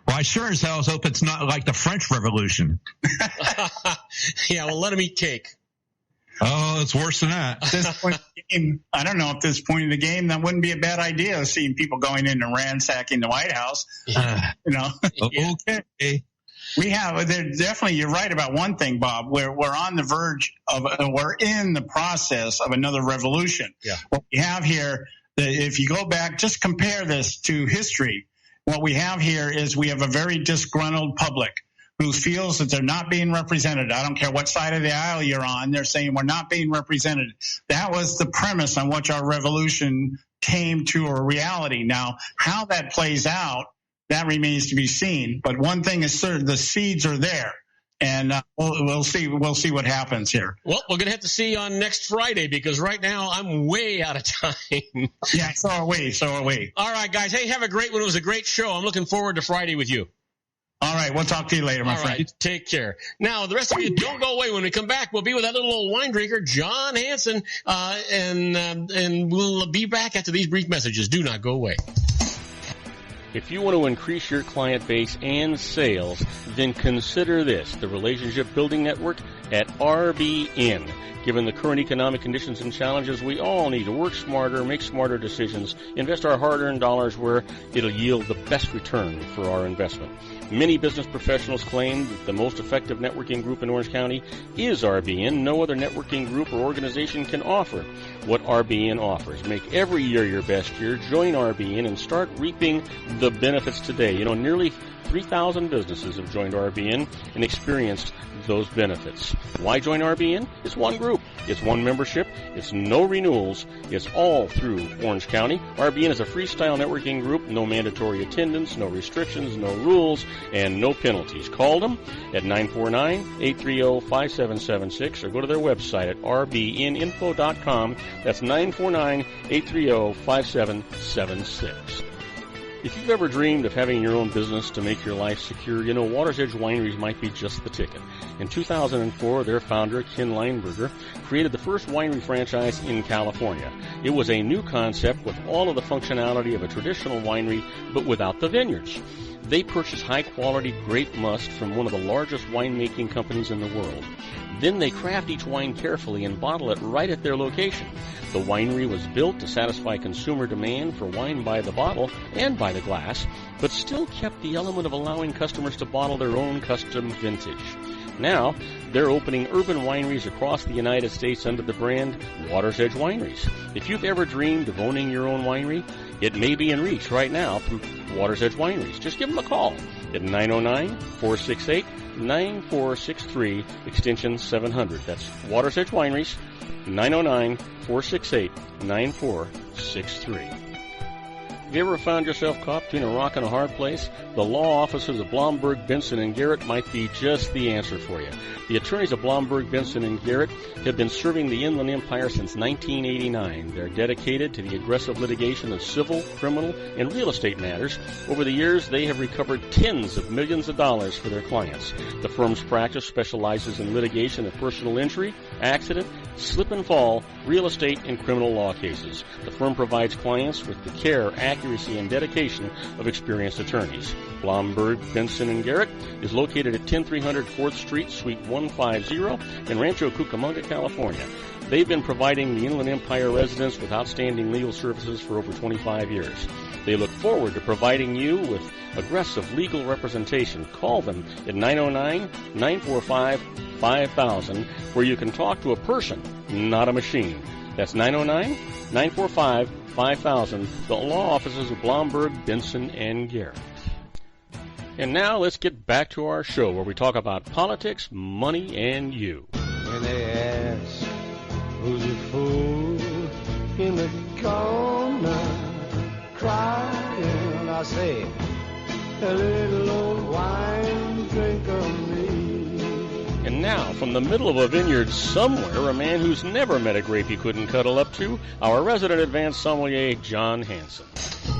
Well, I sure as hell hope it's not like the French Revolution. Yeah, well, let them eat cake. Oh, it's worse than that. At this point in the game, I don't know at this point in the game that wouldn't be a bad idea, seeing people going in and ransacking the White House. Yeah. Okay. We have definitely. You're right about one thing, Bob. We're on the verge of. We're in the process of another revolution. Yeah. What we have here, if you go back, just compare this to history. What we have here is we have a very disgruntled public who feels that they're not being represented. I don't care what side of the aisle you're on. They're saying we're not being represented. That was the premise on which our revolution came to a reality. Now, how that plays out, that remains to be seen. But one thing is certain, the seeds are there. And we'll see what happens here. Well, we're going to have to see on next Friday, because right now I'm way out of time. Yeah, so are we. All right, guys. Hey, have a great one. It was a great show. I'm looking forward to Friday with you. All right, we'll talk to you later, my friend. All right, take care. Now, the rest of you, don't go away. When we come back, we'll be with that little old wine drinker, John Hanson, and we'll be back after these brief messages. Do not go away. If you want to increase your client base and sales, then consider this, the Relationship Building Network at RBN. Given the current economic conditions and challenges, we all need to work smarter, make smarter decisions, invest our hard-earned dollars where it'll yield the best return for our investment. Many business professionals claim that the most effective networking group in Orange County is RBN. No other networking group or organization can offer what RBN offers. Make every year your best year. Join RBN and start reaping the benefits today. You know, nearly 3,000 businesses have joined RBN and experienced those benefits. Why join RBN? It's one group. It's one membership. It's no renewals. It's all through Orange County. RBN is a freestyle networking group. No mandatory attendance, no restrictions, no rules, and no penalties. Call them at 949-830-5776 or go to their website at rbninfo.com. That's 949-830-5776. If you've ever dreamed of having your own business to make your life secure, you know Water's Edge Wineries might be just the ticket. In 2004, their founder, Ken Lineberger, created the first winery franchise in California. It was a new concept with all of the functionality of a traditional winery, but without the vineyards. They purchase high-quality grape must from one of the largest winemaking companies in the world. Then they craft each wine carefully and bottle it right at their location. The winery was built to satisfy consumer demand for wine by the bottle and by the glass, but still kept the element of allowing customers to bottle their own custom vintage. Now, they're opening urban wineries across the United States under the brand Water's Edge Wineries. If you've ever dreamed of owning your own winery, it may be in reach right now through Water's Edge Wineries. Just give them a call at 909-468-9463, extension 700. That's Water's Edge Wineries, 909-468-9463. Have you ever found yourself caught between a rock and a hard place? The law offices of Blomberg, Benson, and Garrett might be just the answer for you. The attorneys of Blomberg, Benson, and Garrett have been serving the Inland Empire since 1989. They're dedicated to the aggressive litigation of civil, criminal, and real estate matters. Over the years, they have recovered tens of millions of dollars for their clients. The firm's practice specializes in litigation of personal injury, accident, slip and fall, real estate, and criminal law cases. The firm provides clients with the care, accuracy, and dedication of experienced attorneys. Blomberg, Benson, and Garrett is located at 10300 4th Street, Suite 150 in Rancho Cucamonga, California. They've been providing the Inland Empire residents with outstanding legal services for over 25 years. They look forward to providing you with aggressive legal representation. Call them at 909-945-5000, where you can talk to a person, not a machine. That's 909-945-5000, the law offices of Blomberg, Benson, and Garrett. And now let's get back to our show where we talk about politics, money, and you. When they ask who's a fool in the corner crying, I say, a little old wine drinker me. And now, from the middle of a vineyard somewhere, a man who's never met a grape he couldn't cuddle up to, our resident advanced sommelier, John Hanson.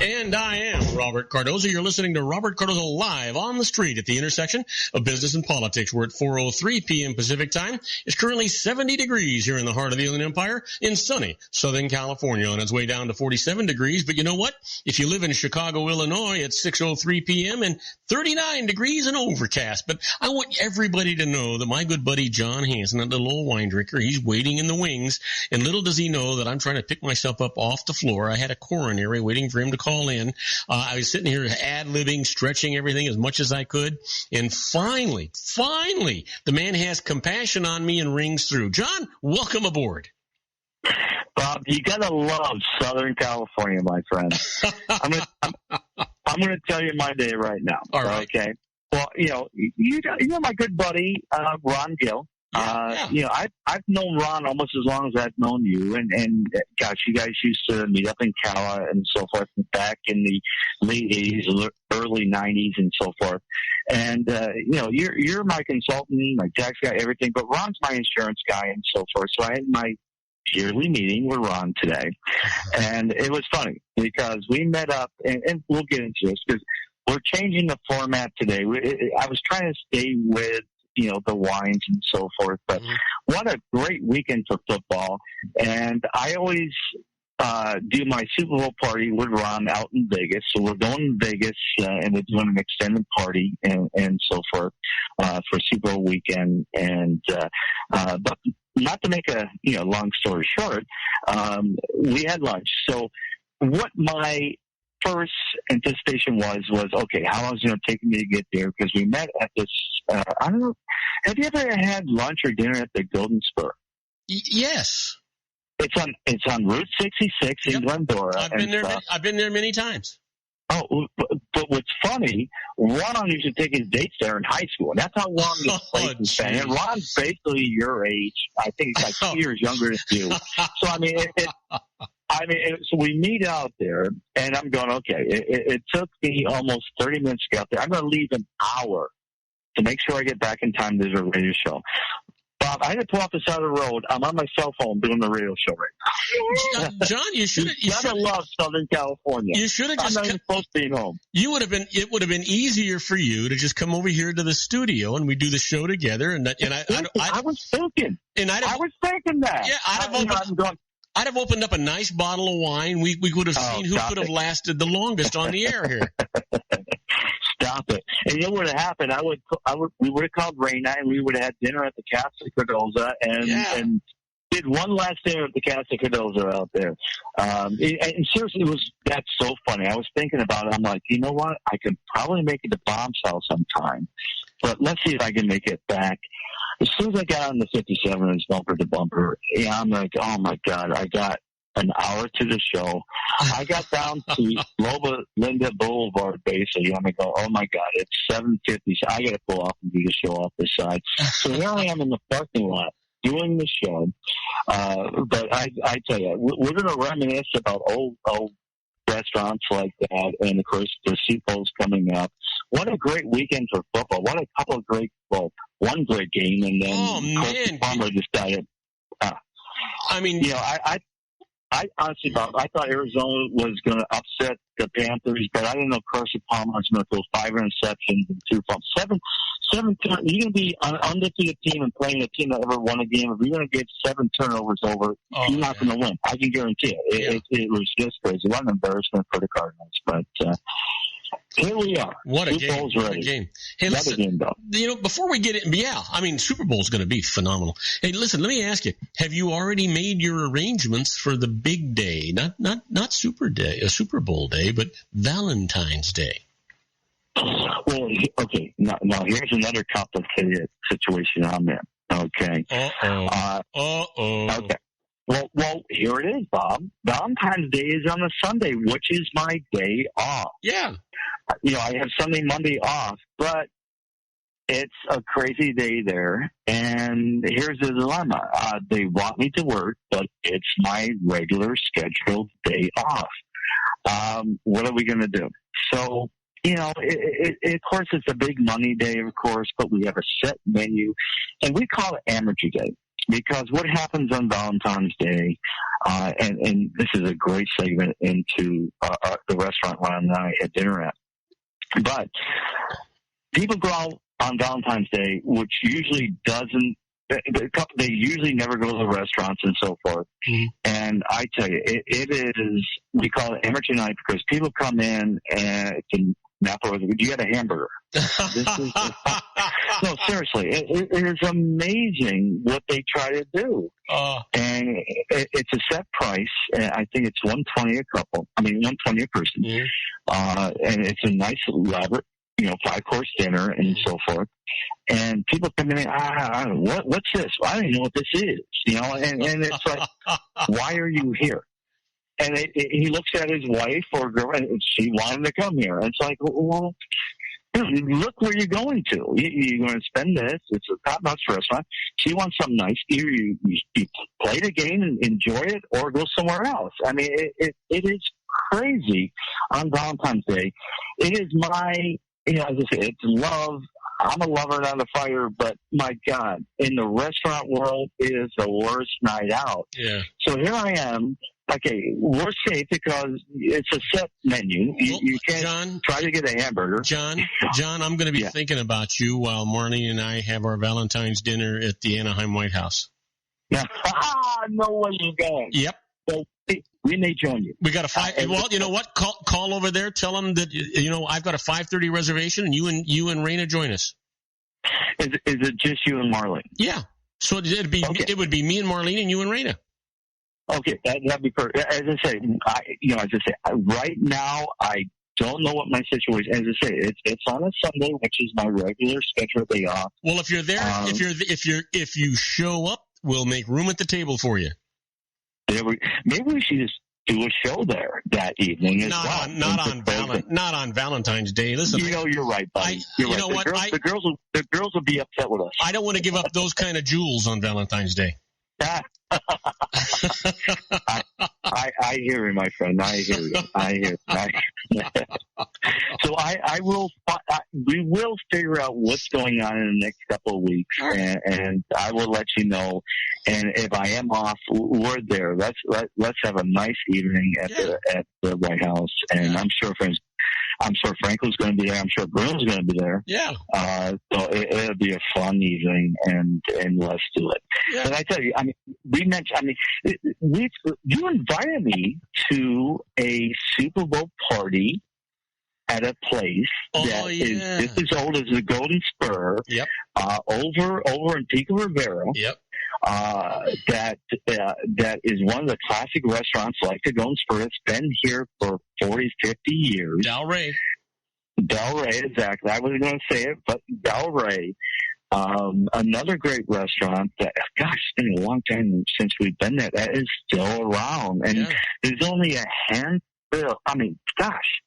And I am Robert Cardoza. You're listening to Robert Cardoza live on the street at the intersection of business and politics. We're at 4:03 p.m. Pacific time. It's currently 70 degrees here in the heart of the Inland Empire in sunny Southern California, on its way down to 47 degrees. But you know what? If you live in Chicago, Illinois, it's 6:03 p.m. and 39 degrees and overcast. But I want everybody to know that my good buddy John Hanson, that little old wine drinker, he's waiting in the wings. And little does he know that I'm trying to pick myself up off the floor. I had a coronary waiting for him to call in. I was sitting here ad-libbing, stretching everything as much as I could. And finally, the man has compassion on me and rings through. John, welcome aboard. Bob, you gotta love Southern California, my friend. I'm gonna tell you my day right now. All right. Okay. Well, you know my good buddy Ron Gill. I've known Ron almost as long as I've known you, and gosh, you guys used to meet up in Cala and so forth back in the late '80s, early '90s, and so forth. And you're my consultant, my tax guy, everything, but Ron's my insurance guy and so forth. So I had my yearly meeting with Ron today, and it was funny because we met up, and we'll get into this because we're changing the format today. I was trying to stay with the wines and so forth. But what a great weekend for football. And I always do my Super Bowl party with Ron out in Vegas. So we're going to Vegas and we're doing an extended party and so forth for Super Bowl weekend. And but not to make a long story short, we had lunch. So what my first anticipation was okay, how long is it going to take me to get there? Because we met at this, I don't know, have you ever had lunch or dinner at the Golden Spur? Yes. It's on Route 66 in Glendora. I've been there many times. Oh, but what's funny, Ron used to take his dates there in high school. That's how long this place has been. And Ron's basically your age. I think he's like 2 years younger than you. So, so we meet out there, and I'm going, okay, it took me almost 30 minutes to get out there. I'm going to leave an hour to make sure I get back in time to do the radio show. Bob, I had to pull off the side of the road. I'm on my cell phone doing the radio show right now. John, you should have love Southern California. You should have just. I'm not even supposed to be home. It would have been easier for you to just come over here to the studio and we do the show together. I was thinking. I was thinking that. Yeah, I'd have opened up a nice bottle of wine. We would have seen who could have lasted the longest on the air here. Stop it. And you know what would have happened? We would have called Raina and we would have had dinner at the Casa Cardoza and did one last dinner at the Casa Cardoza out there. And seriously, that's so funny. I was thinking about it. I'm like, you know what? I could probably make it to Bob's house sometime, but let's see if I can make it back. As soon as I got on the 57 and it's bumper to bumper, I'm like, oh my God, I got an hour to the show. I got down to Loma Linda Boulevard, basically. I'm like, oh my God, it's 7:50. So I got to pull off and do the show off the side. So here I am in the parking lot doing the show. But I tell you, we're going to reminisce about old restaurants like that, and of course the Super Bowl's coming up. What a great weekend for football! What a couple of one great game, and then Palmer decided. I honestly, Bob, I thought Arizona was going to upset the Panthers, but I didn't know Carson Palmer was going to throw 5 interceptions and 2 fumbles. You're going to be an undefeated team and playing a team that ever won a game. If you're going to get 7 turnovers over, you're not going to win. I can guarantee it. It was just crazy. What an embarrassment for the Cardinals, but here we are. What a game! What a game! Hey, listen. Before we get in, Super Bowl's going to be phenomenal. Hey, listen. Let me ask you: have you already made your arrangements for the big day? Not Super Bowl day, but Valentine's Day. Well, okay. Now here's another complicated situation I'm in. Okay. Okay. Well, here it is, Bob. Valentine's Day is on a Sunday, which is my day off. Yeah. I have Sunday, Monday off, but it's a crazy day there. And here's the dilemma. They want me to work, but it's my regular scheduled day off. What are we going to do? So, of course, it's a big money day, of course, but we have a set menu, and we call it Amateur Day. Because what happens on Valentine's Day, and this is a great segment into the restaurant Ron and I had dinner at, but people go out on Valentine's Day, which usually they usually never go to the restaurants and so forth. Mm-hmm. And I tell you, it is, we call it Amateur Night because people come in and can Napa, do you have a hamburger? No, seriously, it is amazing what they try to do. And it's a set price. I think it's $120 a couple. $120 a person. Mm-hmm. And it's a nice, elaborate, 5-course dinner and so forth. And people come in, what's this? I don't even know what this is. And it's like, why are you here? And he looks at his wife or girl, and she wanted to come here. And it's like, well, look where you're going to. You're going to spend this. It's a top-notch restaurant. She wants something nice. Either you play the game and enjoy it, or go somewhere else. I mean, it is crazy on Valentine's Day. It is my, as I say, it's love. I'm a lover, not a fighter, but my God, in the restaurant world, it is the worst night out. Yeah. So here I am. Okay, we're safe because it's a set menu. You can't try to get a hamburger. John, I'm going to be thinking about you while Marlene and I have our Valentine's dinner at the Anaheim White House. Yeah. No way you're going. Yep. So we may join you. We got a 5. Well, you know what? Call over there. Tell them that I've got a 5:30 reservation, and you and Raina join us. Is it just you and Marlene? Yeah. So it would be me and Marlene and you and Raina. Okay, that'd be perfect. As I say, right now I don't know what my situation. As I say, it's on a Sunday, which is my regular scheduled day off. Well, if you're there, if you show up, we'll make room at the table for you. Maybe we should just do a show there that evening as well. Not on Valentine's Day. Listen, you're right, buddy. The girls will be upset with us. I don't want to give up those kind of jewels on Valentine's Day. I hear you, my friend. I hear you. So we will figure out what's going on in the next couple of weeks, and I will let you know. And if I am off, we're there. Let's have a nice evening at the White House, and I'm sure Franco's going to be there. I'm sure Bruno's going to be there. Yeah. So it'll be a fun evening, and let's do it. Yeah. But I tell you, you invited me to a Super Bowl party at a place is just as old as the Golden Spur. Yep. Over in Pico Rivera. Yep. That is one of the classic restaurants like the Golden Spur. It's been here for 40, 50 years. Del Rey, exactly. I wasn't going to say it, but Del Rey. Another great restaurant that, gosh, it's been a long time since we've been there. That is still around. And there's only a handful. I mean, gosh,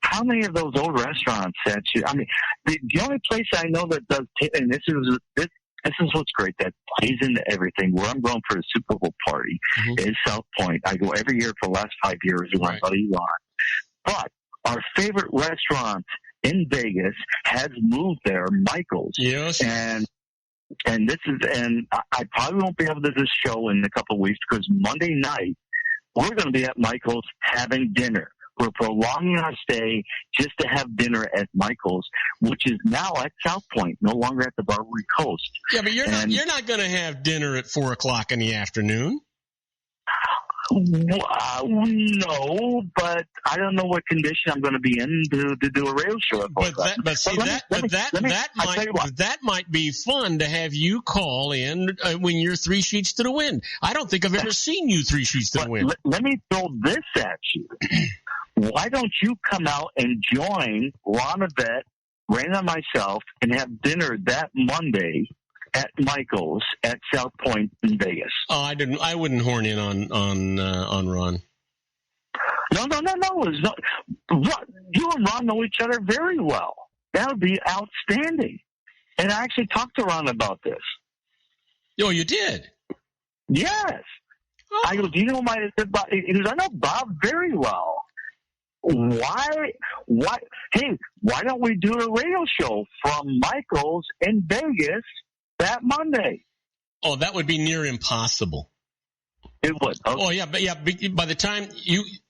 how many of those old restaurants that the only place I know that does, and this is what's great, that plays into everything. Where I'm going for a Super Bowl party is South Point. I go every year for the last 5 years with my buddy Ron. But our favorite restaurant in Vegas has moved there, Michael's. Yes. And I probably won't be able to do this show in a couple of weeks because Monday night we're going to be at Michael's having dinner. We're prolonging our stay just to have dinner at Michael's, which is now at South Point, no longer at the Barbary Coast. Yeah, but you're not going to have dinner at 4:00 in the afternoon. No, but I don't know what condition I'm going to be in to do a radio show. That might be fun to have you call in when you're 3 sheets to the wind. I don't think I've ever seen you 3 sheets to the wind. Let me throw this at you. Why don't you come out and join Ron Yvette, Raina, and myself, and have dinner that Monday at Michael's at South Point in Vegas? Oh, I wouldn't horn in on Ron. No. You and Ron know each other very well. That would be outstanding. And I actually talked to Ron about this. Oh, you did? Yes. Oh. I go, do you know he goes, I know Bob very well. Why don't we do a radio show from Michael's in Vegas that Monday? Oh, that would be near impossible. It would. Okay. Oh, yeah, but by the time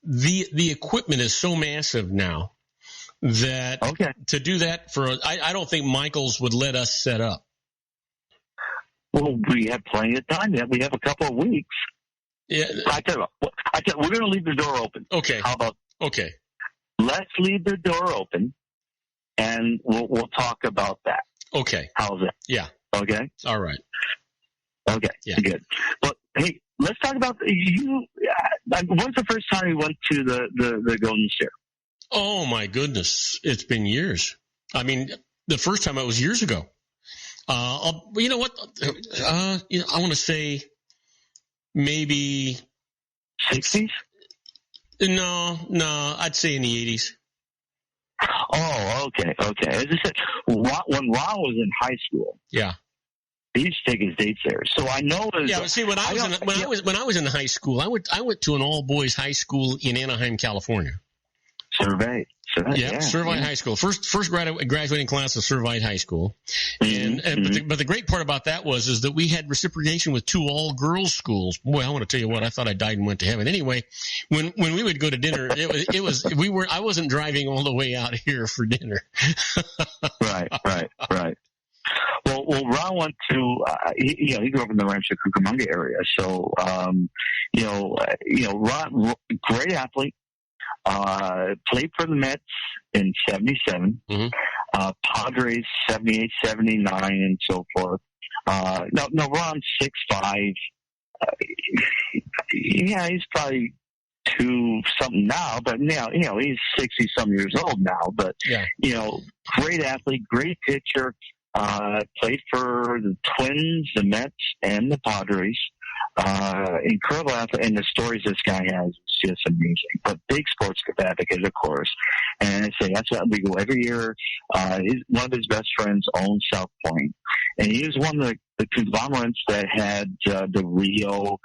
the equipment is so massive now that to do that I don't think Michael's would let us set up. Well, we have plenty of time yet. We have a couple of weeks. Yeah. I tell you what, we're going to leave the door open. Okay. How about? Okay. Let's leave the door open, and we'll talk about that. Okay. How's that? Yeah. Okay. All right. Okay. Yeah. Good. But hey, let's talk about you. When's the first time you went to the Golden Share? Oh my goodness, it's been years. I mean, the first time it was years ago. You know what? I want to say maybe 60s. No, I'd say in the 80s. Oh, okay. As I said, when Ron was in high school, yeah, he used to take his dates there. So I know. Yeah, see, when I was in high school, I went to an all boys high school in Anaheim, California. Survey. Yeah, Servite High School. First graduating class of Servite High School. But the great part about that is that we had reciprocation with 2 all girls schools. Boy, I want to tell you what, I thought I died and went to heaven. Anyway, when we would go to dinner, I wasn't driving all the way out here for dinner. Right. Well, Ron went to, he grew up in the Rancho Cucamonga area. So, Ron, great athlete. Played for the Mets in 77, Padres 78, 79, and so forth. No, Ron's 6'5". Yeah, he's probably 2 something now, but now, he's 60 some years old now, but, great athlete, great pitcher, played for the Twins, the Mets, and the Padres. Incredible athlete, and the stories this guy has is just amazing. But big sports advocate, of course. And I say that's what we go every year. One of his best friends owns South Point, and he was one of the conglomerates that had the Rio,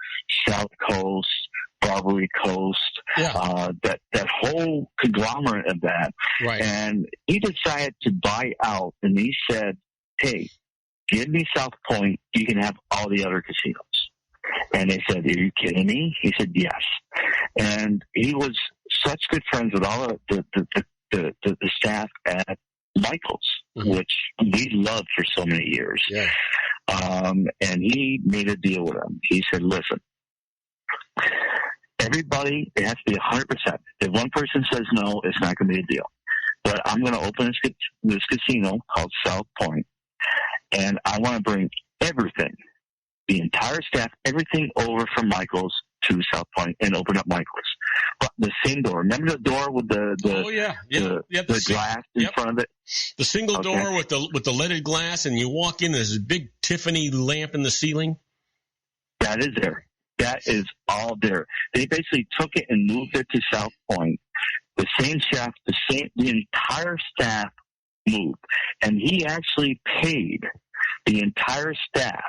South Coast, Barbary Coast, that whole conglomerate of that. Right. And he decided to buy out, and he said, "Hey, give me South Point. You can have all the other casinos." And they said, "Are you kidding me?" He said, "Yes." And he was such good friends with all of the staff at Michael's, which we loved for so many years. Yeah. And he made a deal with them. He said, "Listen, everybody, it has to be 100%. If one person says no, it's not going to be a deal. But I'm going to open this casino called South Point, and I want to bring everything, the entire staff, everything over from Michael's to South Point and open up Michael's. But the same door. Remember the door with the glass in front of it? The single door with the leaded glass, and you walk in, there's a big Tiffany lamp in the ceiling? That is there. That is all there. They basically took it and moved it to South Point. The same chef, the entire staff moved. And he actually paid the entire staff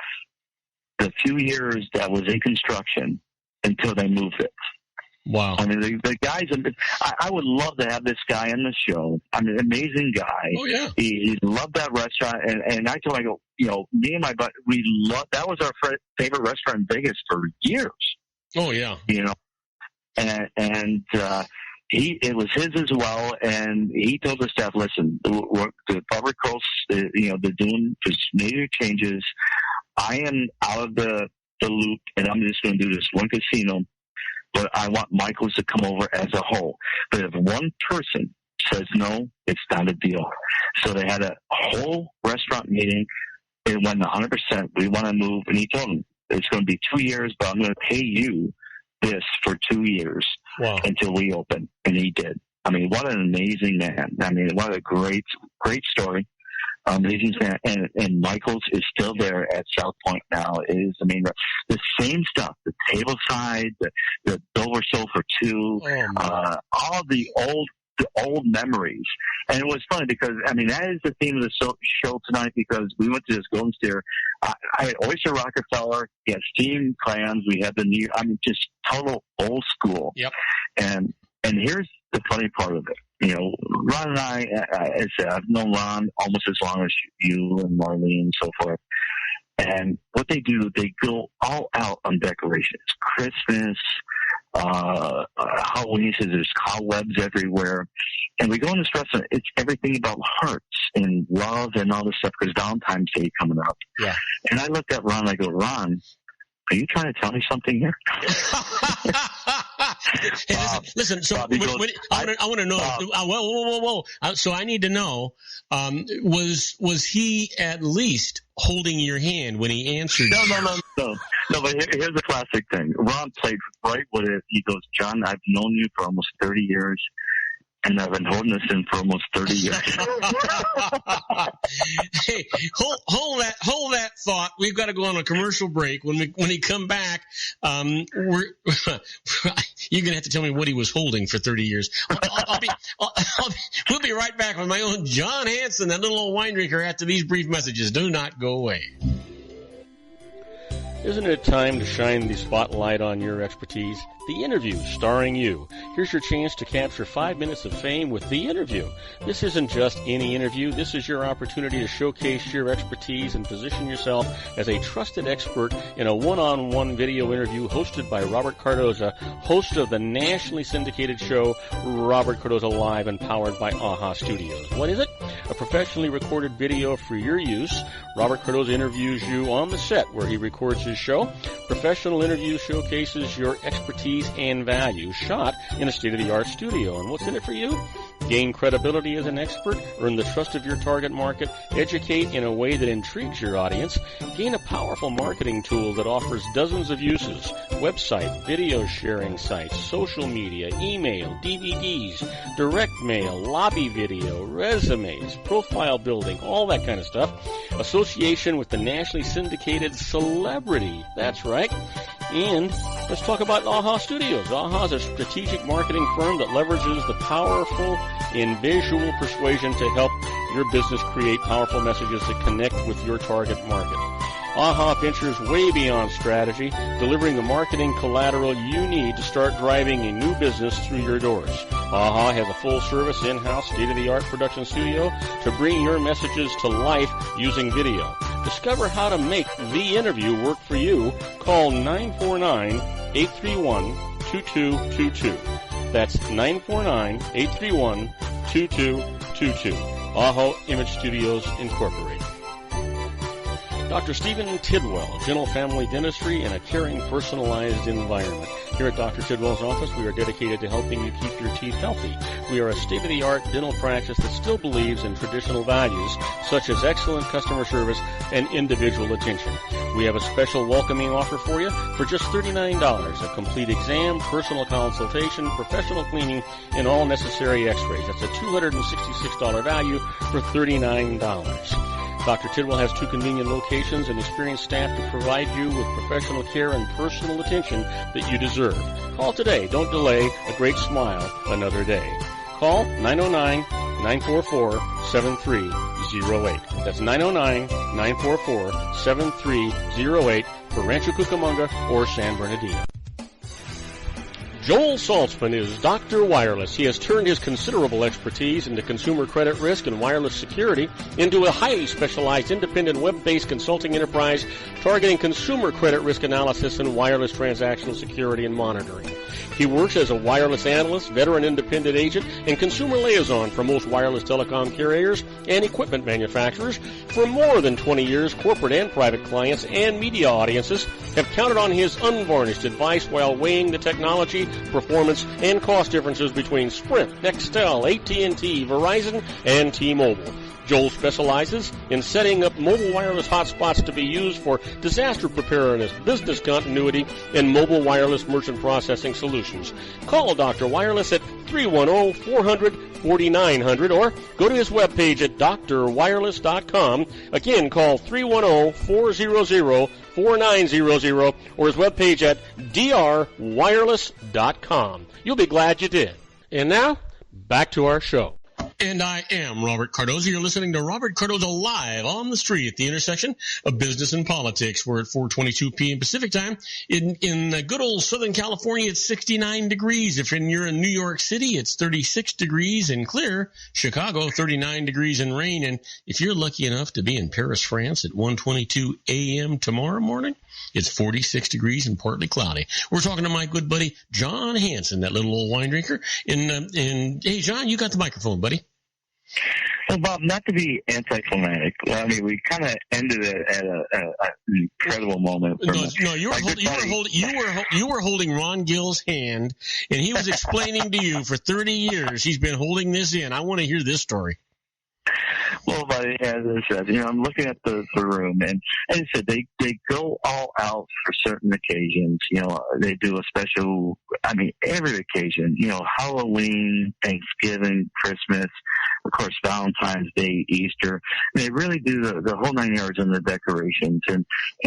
the few years that was in construction until they moved it. Wow. I mean, the guys, I would love to have this guy on the show. I mean, amazing guy. Oh, yeah. He loved that restaurant. And I told him, I go, me and my buddy, that was our favorite restaurant in Vegas for years. Oh, yeah. It was his as well, and he told the staff, "Listen, the Barbary Coast, they're doing just major changes. I am out of the loop, and I'm just going to do this one casino, but I want Michael's to come over as a whole. But if one person says no, it's not a deal." So they had a whole restaurant meeting. It went 100%. We want to move, and he told them, "It's going to be 2 years, but I'm going to pay you this for 2 years." Wow. Until we open, and he did. I mean, what an amazing man. I mean, what a great story. Amazing man. And Michael's is still there at South Point now. It is, the same stuff, the table side, the Dover Sofa 2, all the old memories. And it was funny because, that is the theme of the show tonight, because we went to this Golden Steer. I had Oyster Rockefeller, we had steamed clams, we had just total old school. Yep. And here's the funny part of it. Ron and I said, I've known Ron almost as long as you and Marlene and so forth. And what they do, they go all out on decorations. Christmas, Halloween, there's cobwebs everywhere. And we go in this restaurant, it's everything about hearts and love and all this stuff, because Valentine's Day coming up. Yeah. And I looked at Ron, I go, "Ron, are you trying to tell me something here?" Hey, listen. So I want to know. Whoa! So I need to know. Was he at least holding your hand when he answered? No. But here's the classic thing. Ron played right with it. He goes, "John, I've known you for almost 30 years. And I've been holding this in for almost 30 years. Hey, hold that thought. We've got to go on a commercial break. When we come back, you're gonna have to tell me what he was holding for 30 years. We'll be right back with my own John Hanson, that little old wine drinker, after these brief messages. Do not go away. Isn't it time to shine the spotlight on your expertise? The Interview, starring you. Here's your chance to capture 5 minutes of fame with The Interview. This isn't just any interview. This is your opportunity to showcase your expertise and position yourself as a trusted expert in a one-on-one video interview hosted by Robert Cardoza, host of the nationally syndicated show Robert Cardoza Live and powered by AHA Studios. What is it? A professionally recorded video for your use. Robert Cardoza interviews you on the set where he records his show. Professional interview showcases your expertise and value, shot in a state-of-the-art studio. And what's in it for you? Gain credibility as an expert, earn the trust of your target market, educate in a way that intrigues your audience, gain a powerful marketing tool that offers dozens of uses, website, video sharing sites, social media, email, DVDs, direct mail, lobby video, resumes, profile building, all that kind of stuff. Association with the nationally syndicated celebrity. That's right. And let's talk about AHA Studios. AHA is a strategic marketing firm that leverages the powerful in visual persuasion to help your business create powerful messages that connect with your target market. AHA ventures way beyond strategy, delivering the marketing collateral you need to start driving a new business through your doors. AHA has a full-service, in-house, state-of-the-art production studio to bring your messages to life using video. Discover how to make The Interview work for you. Call 949-831-2222. That's 949-831-2222. AHA Image Studios Incorporated. Dr. Stephen Tidwell, Gentle Family Dentistry in a caring, personalized environment. Here at Dr. Tidwell's office, we are dedicated to helping you keep your teeth healthy. We are a state-of-the-art dental practice that still believes in traditional values, such as excellent customer service and individual attention. We have a special welcoming offer for you for just $39, a complete exam, personal consultation, professional cleaning, and all necessary x-rays. That's a $266 value for $39. Dr. Tidwell has 2 convenient locations and experienced staff to provide you with professional care and personal attention that you deserve. Call today. Don't delay. A great smile another day. Call 909-944-7308. That's 909-944-7308 for Rancho Cucamonga or San Bernardino. Joel Saltzman is Dr. Wireless. He has turned his considerable expertise into consumer credit risk and wireless security into a highly specialized independent web-based consulting enterprise targeting consumer credit risk analysis and wireless transactional security and monitoring. He works as a wireless analyst, veteran independent agent, and consumer liaison for most wireless telecom carriers and equipment manufacturers. For more than 20 years, corporate and private clients and media audiences have counted on his unvarnished advice while weighing the technology, performance, and cost differences between Sprint, Nextel, AT&T, Verizon, and T-Mobile. Joel specializes in setting up mobile wireless hotspots to be used for disaster preparedness, business continuity, and mobile wireless merchant processing solutions. Call Dr. Wireless at 310-400-4900 or go to his webpage at drwireless.com. Again, call 310-400-4900 or his webpage at drwireless.com. You'll be glad you did. And now, back to our show. And I am Robert Cardoza. You're listening to Robert Cardoza Live on the street at the intersection of business and politics. We're at 4:22 p.m. Pacific time. In good old Southern California, it's 69 degrees. If you're in New York City, it's 36 degrees and clear. Chicago, 39 degrees and rain. And if you're lucky enough to be in Paris, France at 1:22 a.m. tomorrow morning, it's 46 degrees and partly cloudy. We're talking to my good buddy, John Hanson, that little old wine drinker. And hey, John, you got the microphone, buddy. Well, Bob, not to be anticlimactic. I mean, we kind of ended it at an incredible moment. No, you were holding Ron Gill's hand, and he was explaining to you for 30 years he's been holding this in. I want to hear this story. Well, but as I said, I'm looking at the room, and as I said, they go all out for certain occasions. They do a special, every occasion, Halloween, Thanksgiving, Christmas, of course, Valentine's Day, Easter. They really do the whole 9 yards on the decorations. And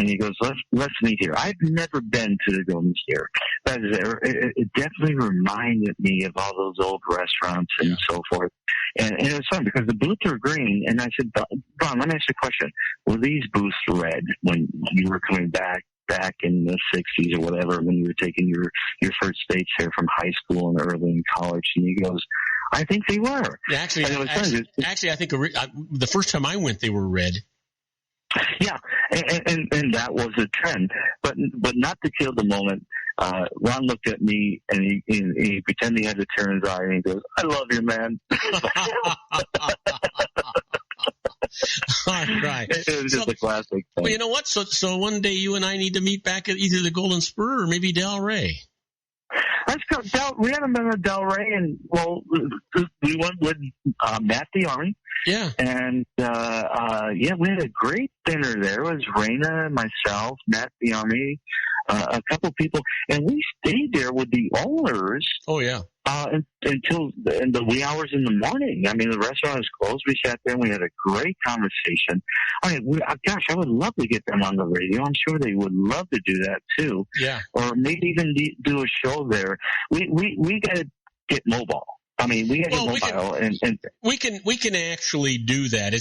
he goes, let's meet here. I've never been to the Golden Steer. That is, it definitely reminded me of all those old restaurants and so forth. And it was fun because the booths are green. And I said, Ron, let me ask you a question. Were these booths red when you were coming back in the 60s or whatever, when you were taking your first states here from high school and early in college? And he goes, I think they were. Yeah, actually, I think the first time I went, they were red. Yeah, and that was a trend. But not to kill the moment, Ron looked at me and he pretended he had to turn his eye and he goes, I love you, man. All right. It was just a classic thing. Well, you know what? So one day you and I need to meet back at either the Golden Spur or maybe Del Rey. Let's go. We haven't been to Del Rey, and we went with Matt the Army. Yeah. And we had a great dinner there. It was Raina, myself, Matt the Army, a couple people, and we stayed there with the owners. Oh yeah. Until in the wee hours in the morning. I mean, the restaurant was closed. We sat there and we had a great conversation. I would love to get them on the radio. I'm sure they would love to do that too. Yeah. Or maybe even do a show there. We got to get mobile. I mean, we got to get mobile, and we can actually do that.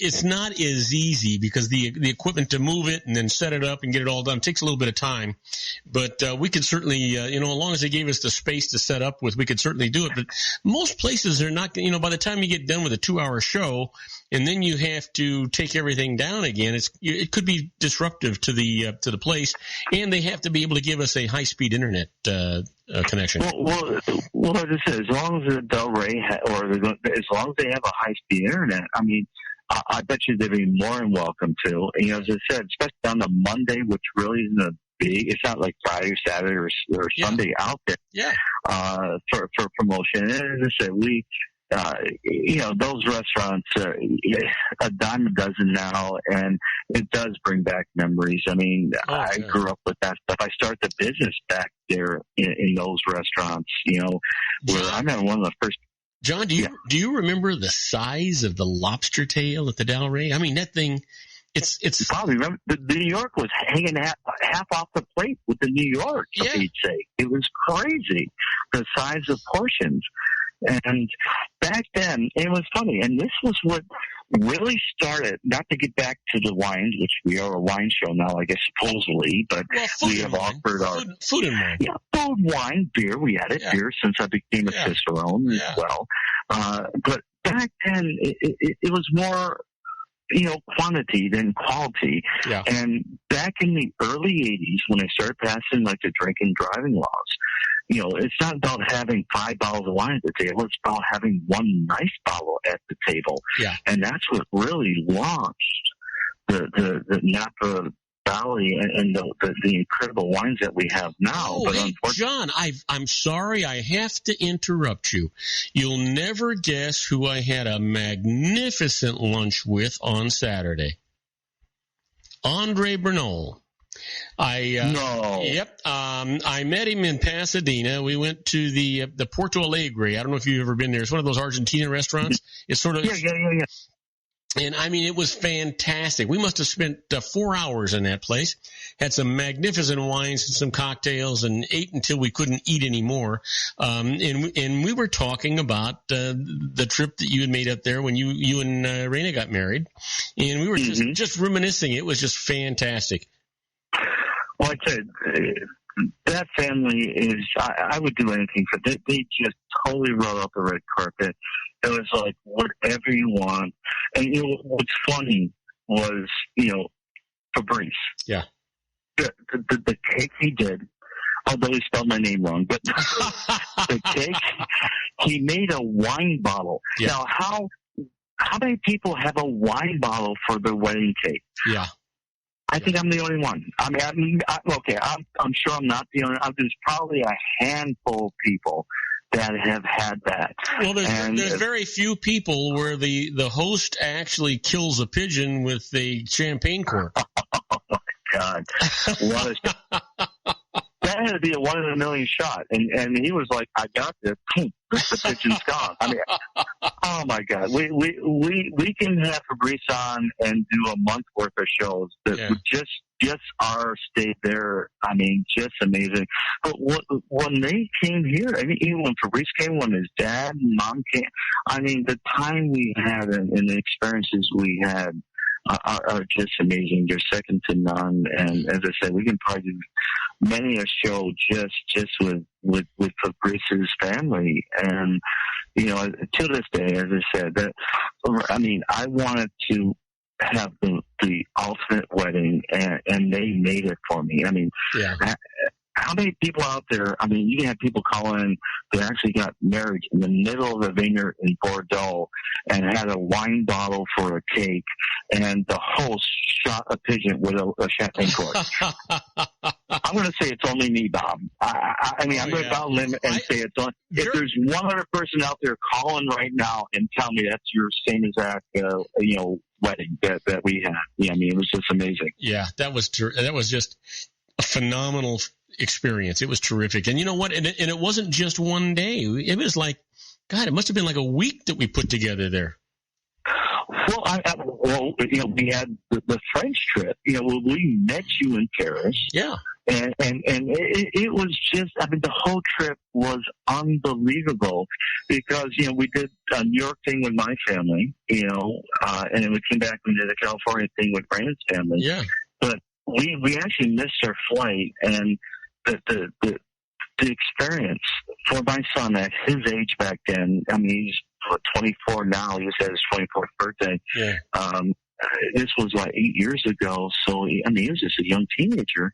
It's not as easy because the equipment to move it and then set it up and get it all done takes a little bit of time. But we could certainly, as long as they gave us the space to set up with, we could certainly do it. But most places are not, by the time you get done with a 2-hour show and then you have to take everything down again, it could be disruptive to the place, and they have to be able to give us a high-speed internet connection. Well, as I said, as long as the Del Rey as long as they have a high-speed internet, I mean, I bet you they'd be more than welcome to. And, as I said, especially on the Monday, which really isn't it's not like Friday or Saturday or Sunday out there. Yeah. For promotion. And as I said, we, those restaurants are a dime a dozen now, and it does bring back memories. I mean, I grew up with that stuff. I started the business back there in those restaurants, where I remember one of the first. John, do you remember the size of the lobster tail at the Del Rey? I mean, that thing, it's probably remember the New York was hanging half off the plate with the New York. For Pete's sake, it was crazy the size of portions. And back then, it was funny. And this was what really started, not to get back to the wines, which we are a wine show now, I guess, supposedly, but we have offered our food and wine. Yeah, food, wine, beer. We added beer since I became a Cicerone as well. But back then, it was more, quantity than quality. Yeah. And back in the early 80s, when they started passing like the drink and driving laws, it's not about having 5 bottles of wine at the table. It's about having one nice bottle at the table. Yeah. And that's what really launched the Napa Valley and the incredible wines that we have now. Oh, hey, John, I'm sorry I have to interrupt you. You'll never guess who I had a magnificent lunch with on Saturday. Andre Bernal. No. Yep. I met him in Pasadena. We went to the Porto Alegre. I don't know if you've ever been there. It's one of those Argentina restaurants. It's sort of yeah. And I mean, it was fantastic. We must have spent 4 hours in that place. Had some magnificent wines and some cocktails, and ate until we couldn't eat anymore. And we were talking about the trip that you had made up there when you and Raina got married, and we were just reminiscing. It was just fantastic. Well, I said that family is. I would do anything for them. They just totally rolled out the red carpet. It was like whatever you want. And what's funny was Fabrice. Yeah. The cake he did, although he spelled my name wrong, but the cake, he made a wine bottle. Yeah. Now, how many people have a wine bottle for their wedding cake? Yeah. I think I'm the only one. I'm sure I'm not the only. There's probably a handful of people that have had that. Well, there's very few people where the host actually kills a pigeon with a champagne cork. Oh my God! That had to be a 1 in a million shot, and he was like, "I got this." The pigeon's gone. I mean, oh my God! We can have Fabrice on and do a month worth of shows that would just our state there. I mean, just amazing. But when they came here, I mean, even when Fabrice came, when his dad and mom came, I mean, the time we had and the experiences we had are just amazing. They're second to none. And as I said, we can probably do many a show just with Fabrice's family. And, you know, to this day, as I said, I wanted to have the ultimate wedding, and they made it for me. I mean, how many people out there, I mean, you can have people call in that actually got married in the middle of a vineyard in Bordeaux and had a wine bottle for a cake, and the host shot a pigeon with a champagne cork. I'm going to say it's only me, Bob. I mean, I'm going to go out limit and say it's on. If there's one other person out there calling right now and tell me that's your same exact, wedding that we had. Yeah, I mean, it was just amazing. Yeah, that was just a phenomenal experience. It was terrific. And you know what? And it wasn't just one day. It was like, God, it must have been like a week that we put together there. Well, we had the French trip. We met you in Paris. Yeah. And it was just, I mean, the whole trip was unbelievable because, we did a New York thing with my family, and then we came back and did a California thing with Brandon's family. Yeah. But we actually missed our flight, and the experience for my son at his age back then, I mean, he's 24 now. He just had his 24th birthday. Yeah. This was like 8 years ago. So, I mean, he was just a young teenager.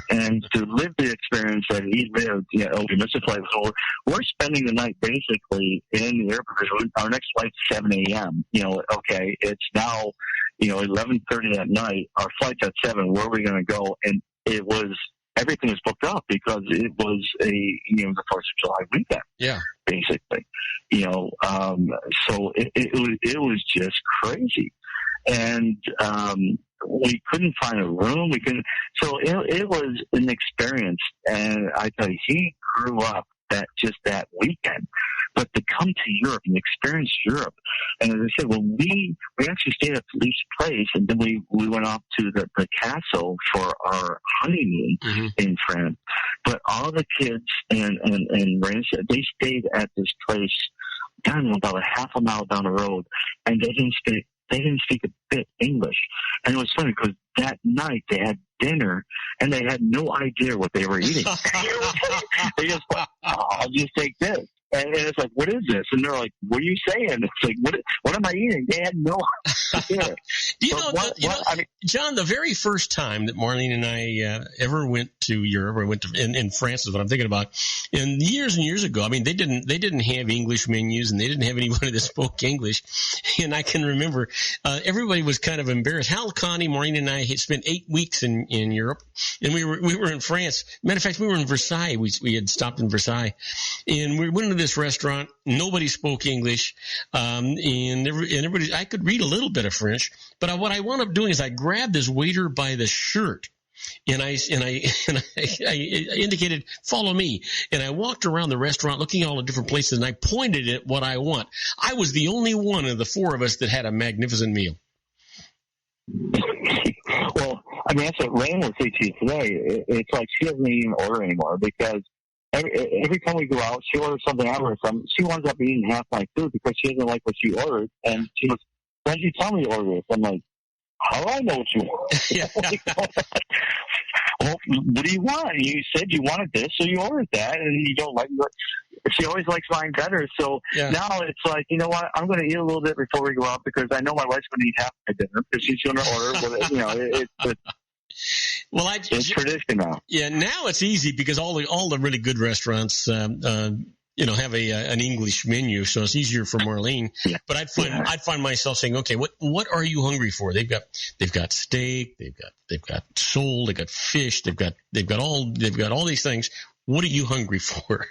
And to live the experience that he lived, we missed a flight. So we're spending the night basically in the airport. Our next flight's 7 a.m. Okay, it's now, 11:30 at night. Our flight's at 7. Where are we going to go? And everything was booked up because it was the 4th of July weekend. Yeah. Basically, so it was just crazy. And we couldn't find a room. So it was an experience. And I tell you, he grew up that weekend. But to come to Europe and experience Europe, and as I said, we actually stayed at Philippe's place, and then we went off to the castle for our honeymoon in France. But all the kids and they stayed at this place, I don't know, about a half a mile down the road, and they didn't speak a bit English. And it was funny because that night they had dinner and they had no idea what they were eating. They just like, I'll just take this. And it's like, what is this? And they're like, what are you saying? It's like, what am I eating? They had no idea. John, the very first time that Marlene and I ever went to Europe, or went to in France is what I'm thinking about. And years and years ago, I mean, they didn't have English menus, and they didn't have anybody that spoke English. And I can remember everybody was kind of embarrassed. Hal, Connie, Marlene, and I had spent 8 weeks in Europe, and we were in France. Matter of fact, we were in Versailles. We had stopped in Versailles, and we went into this restaurant. Nobody spoke English, and everybody. I could read a little bit of French, but what I wound up doing is I grabbed this waiter by the shirt, and I indicated, "Follow me." And I walked around the restaurant, looking at all the different places, and I pointed at what I want. I was the only one of the four of us that had a magnificent meal. Well, I mean, that's what Rain will say to you today. It's like she doesn't even order anymore because every time we go out, she orders something out of something. She winds up eating half my food because she doesn't like what she ordered. And she goes, "Why don't you tell me you ordered this?" I'm like, "How do I know what you want?" Yeah. Well, what do you want? You said you wanted this, so you ordered that, and you don't like it. She always likes mine better. So now it's like, you know what? I'm going to eat a little bit before we go out because I know my wife's going to eat half my dinner because she's going to order. Well, it's tradition now. Yeah, now it's easy because all the really good restaurants, have an English menu, so it's easier for Marlene. Yeah. But I'd find myself saying, okay, what are you hungry for? They've got steak, they've got sole, they've got fish, they've got all these things. what are you hungry for?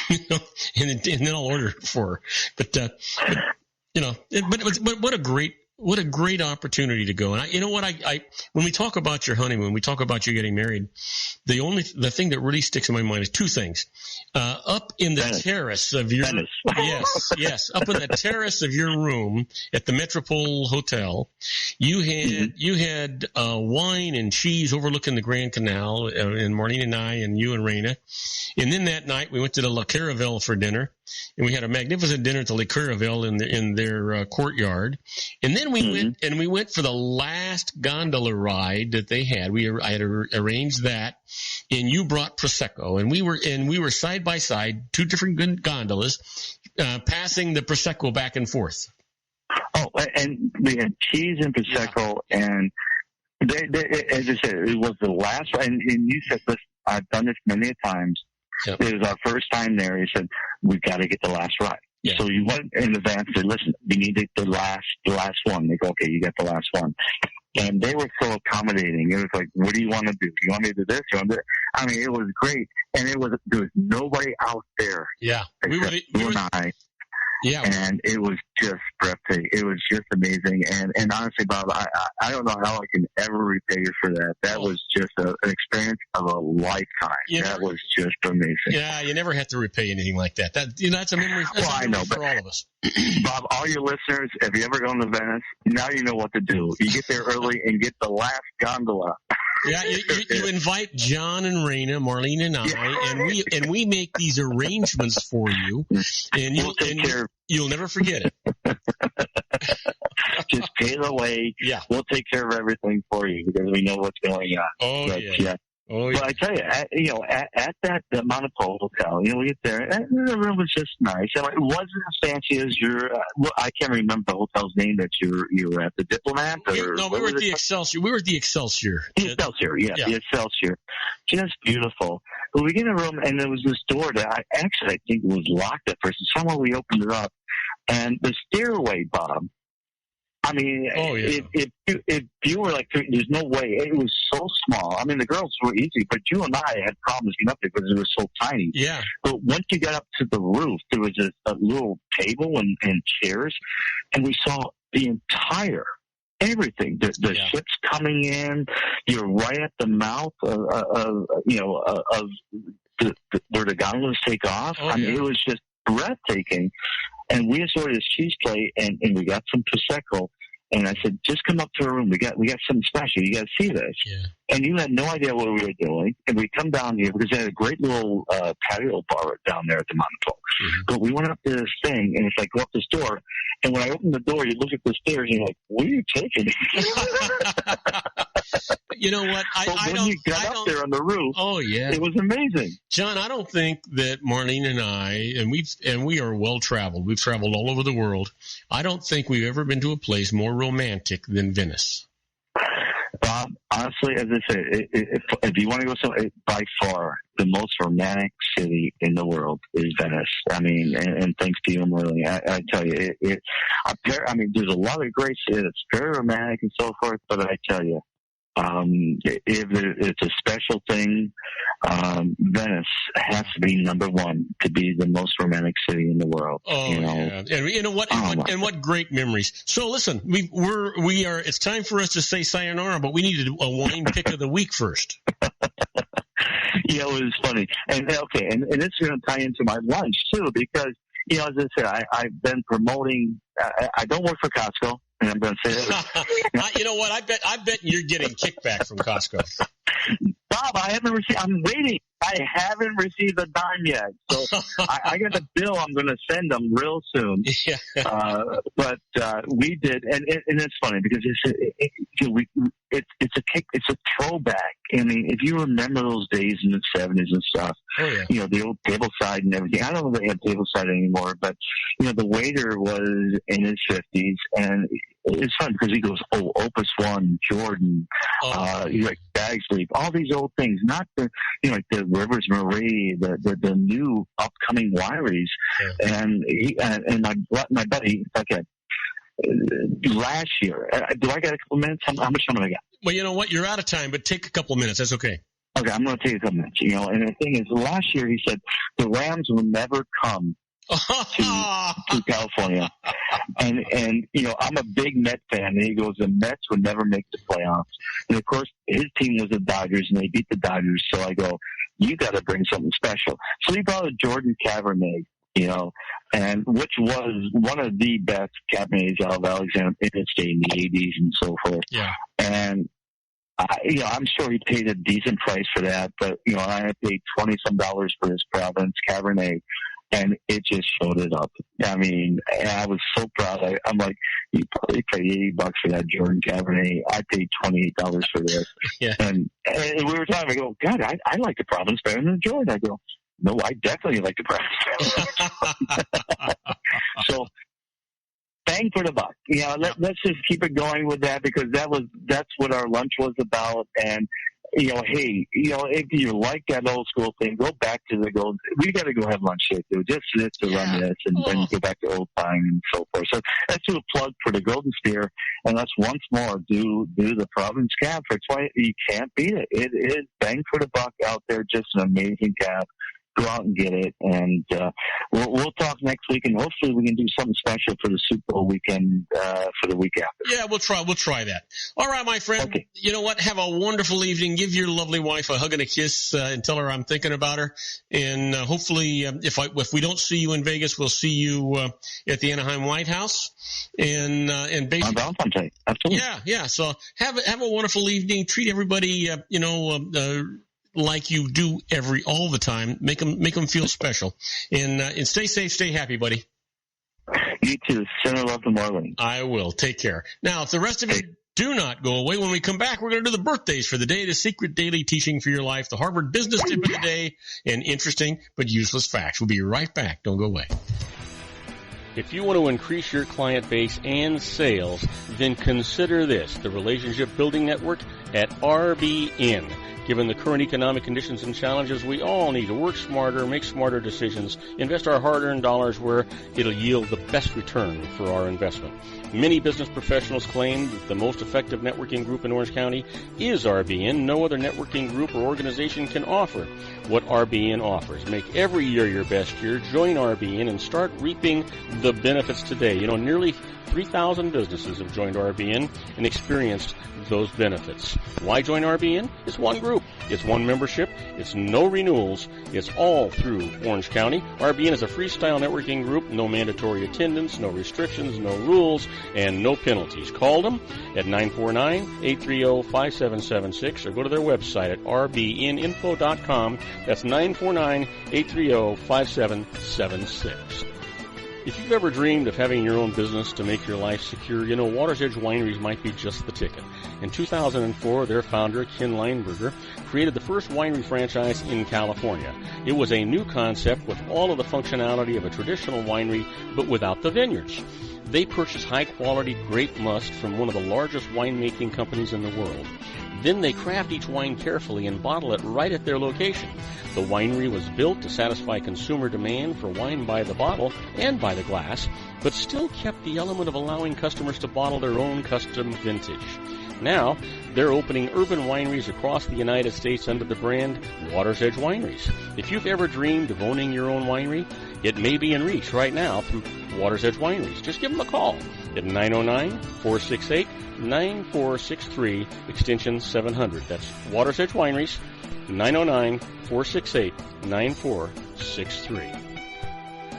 And then I'll order it for her. But what a great opportunity to go. And when we talk about your honeymoon, we talk about you getting married, the thing that really sticks in my mind is two things. Up in the terrace of your, yes, up in the terrace of your room at the Metropole Hotel, you had wine and cheese overlooking the Grand Canal, and Marlene and I and you and Raina. And then that night we went to the La Caravelle for dinner, and we had a magnificent dinner at the La Caravelle in their courtyard. And then we went for the last gondola ride that they had. I had arranged that, and you brought Prosecco, and we were side by side, two different gondolas, passing the Prosecco back and forth. Oh, and we had cheese and Prosecco, and they, as I said, it was the last. And you said, "Listen, I've done this many times." Yep. It was our first time there. He said, "We've got to get the last ride." Yeah. So you went in advance and said, "Listen, we need the last one." They go, "Okay, you got the last one." And they were so accommodating. It was like, "What do you want to do? You want me to do this? You want to do that?" I mean, it was great. And there was nobody out there. Yeah. You and I. Yeah. And it was just breathtaking. It was just amazing. And honestly, Bob, I don't know how I can ever repay you for that. That was just an experience of a lifetime. That was just amazing. Yeah, you never have to repay anything like that. That's a memory, for all of us. Bob, all your listeners, if you ever go to Venice, now you know what to do. You get there early and get the last gondola. Yeah, you invite John and Raina, Marlene and I, and we make these arrangements for you, and you'll never forget it. Just pay the way. Yeah, we'll take care of everything for you because we know what's going on. Oh, yeah. Oh, yeah. But I tell you, at that Monopole Hotel, we get there, and the room was just nice. It wasn't as fancy as I can't remember the hotel's name that you were at, the Diplomat? We were at the Excelsior. We were at the Excelsior. The Excelsior, the Excelsior. Just beautiful. But we get in a room, and there was this door that I think it was locked at first. And somehow we opened it up, and the stairway, Bob, I mean, if you were like, there's no way. It was so small. I mean, the girls were easy, but you and I had problems getting up there because it was so tiny. Yeah. But once you got up to the roof, there was a little table and chairs, and we saw the entire everything. The ships coming in. You're right at the mouth of where the gondolas take off. I mean, it was just breathtaking. And we just ordered this cheese plate, and we got some Prosecco. And I said, just come up to our room. We got something special. You got to see this. Yeah. And you had no idea what we were doing. And we come down here because they had a great little patio bar down there at the Monopole. Mm-hmm. But we went up to this thing, and it's like, go up this door. And when I opened the door, you look at the stairs, and you're like, where are you taking me? You know what? When you got up there on the roof, it was amazing. John, I don't think that Marlene and I, and we are well traveled. We've traveled all over the world. I don't think we've ever been to a place more romantic than Venice. Bob, honestly, as I said, if you want to go somewhere, by far the most romantic city in the world is Venice. I mean, and thanks to you, Marlene, I tell you, there's a lot of great cities. It's very romantic and so forth, but I tell you, if it's a special thing, Venice has to be number one to be the most romantic city in the world. Oh, yeah. And you know what? And what great memories. So listen, we are. It's time for us to say sayonara, but we need to do a wine pick of the week first. Yeah, it was funny. And this is going to tie into my lunch too, because as I said, I've been promoting. I don't work for Costco. And I'm going to say that. You know what? I bet you're getting kickback from Costco. Bob, I haven't received. I'm waiting. I haven't received a dime yet. So I got a bill I'm going to send them real soon. Yeah. But we did, and it's funny because it's a throwback. I mean, if you remember those days in the 70s and stuff, the old table side and everything. I don't know if they have table side anymore, but the waiter was in his 50s, and it's fun because he goes, Opus One, Jordan, like Bag Sleep, all these old things, not the like the Rivers Marie, the new upcoming wineries, and my buddy, last year. Do I got a couple minutes? How much time do I got? Well, you know what? You're out of time, but take a couple minutes. That's okay. Okay, I'm going to tell you something. And the thing is, last year he said the Rams will never come to California. And I'm a big Met fan. And he goes, the Mets would never make the playoffs. And of course, his team was the Dodgers, and they beat the Dodgers. So I go, you got to bring something special. So he brought a Jordan Cabernet, and which was one of the best Cabernets out of Alexander State in the 80s and so forth. Yeah. And I'm sure he paid a decent price for that, but I paid $20-some for his Providence Cabernet, and it just showed it up. I mean, and I was so proud. I'm like, you probably paid $80 for that Jordan Cabernet. I paid $28 for this. Yeah. And we were talking. I go, God, I like the Providence better than the Jordan. I go, no, I definitely like the Providence. So, bang for the buck. Let's just keep it going with that, because that's what our lunch was about. And hey, if you like that old school thing, go back to the gold. We got to go have lunch here too, just to reminisce and then go back to old time and so forth. So let's do a plug for the Golden Steer, and let's once more do the Providence Cab for 20. You can't beat it. It is bang for the buck out there. Just an amazing cab. Go out and get it, and we'll talk next week, and hopefully we can do something special for the Super Bowl weekend for the week after. Yeah, we'll try that. All right, my friend. Okay. You know what? Have a wonderful evening. Give your lovely wife a hug and a kiss, and tell her I'm thinking about her. And hopefully, if we don't see you in Vegas, we'll see you at the Anaheim White House. And basically, on Valentine's Day. Absolutely. Yeah. So have a wonderful evening. Treat everybody, like you do all the time. Make them feel special, and stay safe, stay happy, buddy. You too. Send love to Marlene. I will. Take care. Now, if the rest of you do not go away, when we come back, we're going to do the birthdays for the day, the secret daily teaching for your life, the Harvard Business Tip of the day, and interesting but useless facts. We'll be right back. Don't go away. If you want to increase your client base and sales, then consider this, the Relationship Building Network at RBN. Given the current economic conditions and challenges, we all need to work smarter, make smarter decisions, invest our hard-earned dollars where it'll yield the best return for our investment. Many business professionals claim that the most effective networking group in Orange County is RBN. No other networking group or organization can offer what RBN offers. Make every year your best year. Join RBN and start reaping the benefits today. Nearly 3,000 businesses have joined RBN and experienced those benefits. Why join RBN? It's one group. It's one membership. It's no renewals. It's all through Orange County. RBN is a freestyle networking group. No mandatory attendance, no restrictions, no rules, and no penalties. Call them at 949-830-5776 or go to their website at rbninfo.com. That's 949-830-5776. If you've ever dreamed of having your own business to make your life secure, Water's Edge Wineries might be just the ticket. In 2004, their founder, Ken Lineberger, created the first winery franchise in California. It was a new concept with all of the functionality of a traditional winery, but without the vineyards. They purchase high-quality grape must from one of the largest winemaking companies in the world. Then they craft each wine carefully and bottle it right at their location. The winery was built to satisfy consumer demand for wine by the bottle and by the glass, but still kept the element of allowing customers to bottle their own custom vintage. Now, they're opening urban wineries across the United States under the brand Water's Edge Wineries. If you've ever dreamed of owning your own winery, it may be in reach right now through Water's Edge Wineries. Just give them a call at 909-468-9463, extension 700. That's Water's Edge Wineries, 909-468-9463.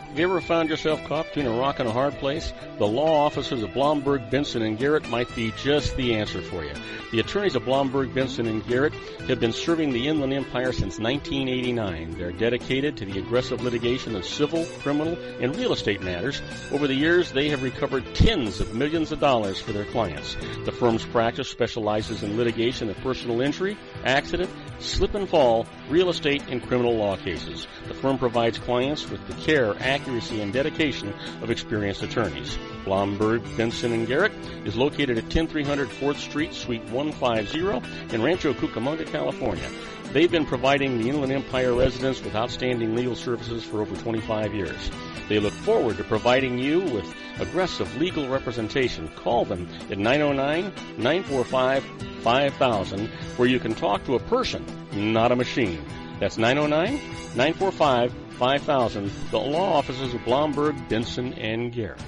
Have you ever found yourself caught between a rock and a hard place? The law offices of Blomberg, Benson, and Garrett might be just the answer for you. The attorneys of Blomberg, Benson, and Garrett have been serving the Inland Empire since 1989. They're dedicated to the aggressive litigation of civil, criminal, and real estate matters. Over the years, they have recovered tens of millions of dollars for their clients. The firm's practice specializes in litigation of personal injury, accident, slip and fall, real estate, and criminal law cases. The firm provides clients with the care, accuracy, accuracy, and dedication of experienced attorneys. Blomberg, Benson & Garrett is located at 10300 4th Street, Suite 150 in Rancho Cucamonga, California. They've been providing the Inland Empire residents with outstanding legal services for over 25 years. They look forward to providing you with aggressive legal representation. Call them at 909-945-5000, where you can talk to a person, not a machine. That's 909-945-5000, the law offices of Blomberg, Benson, and Garrett.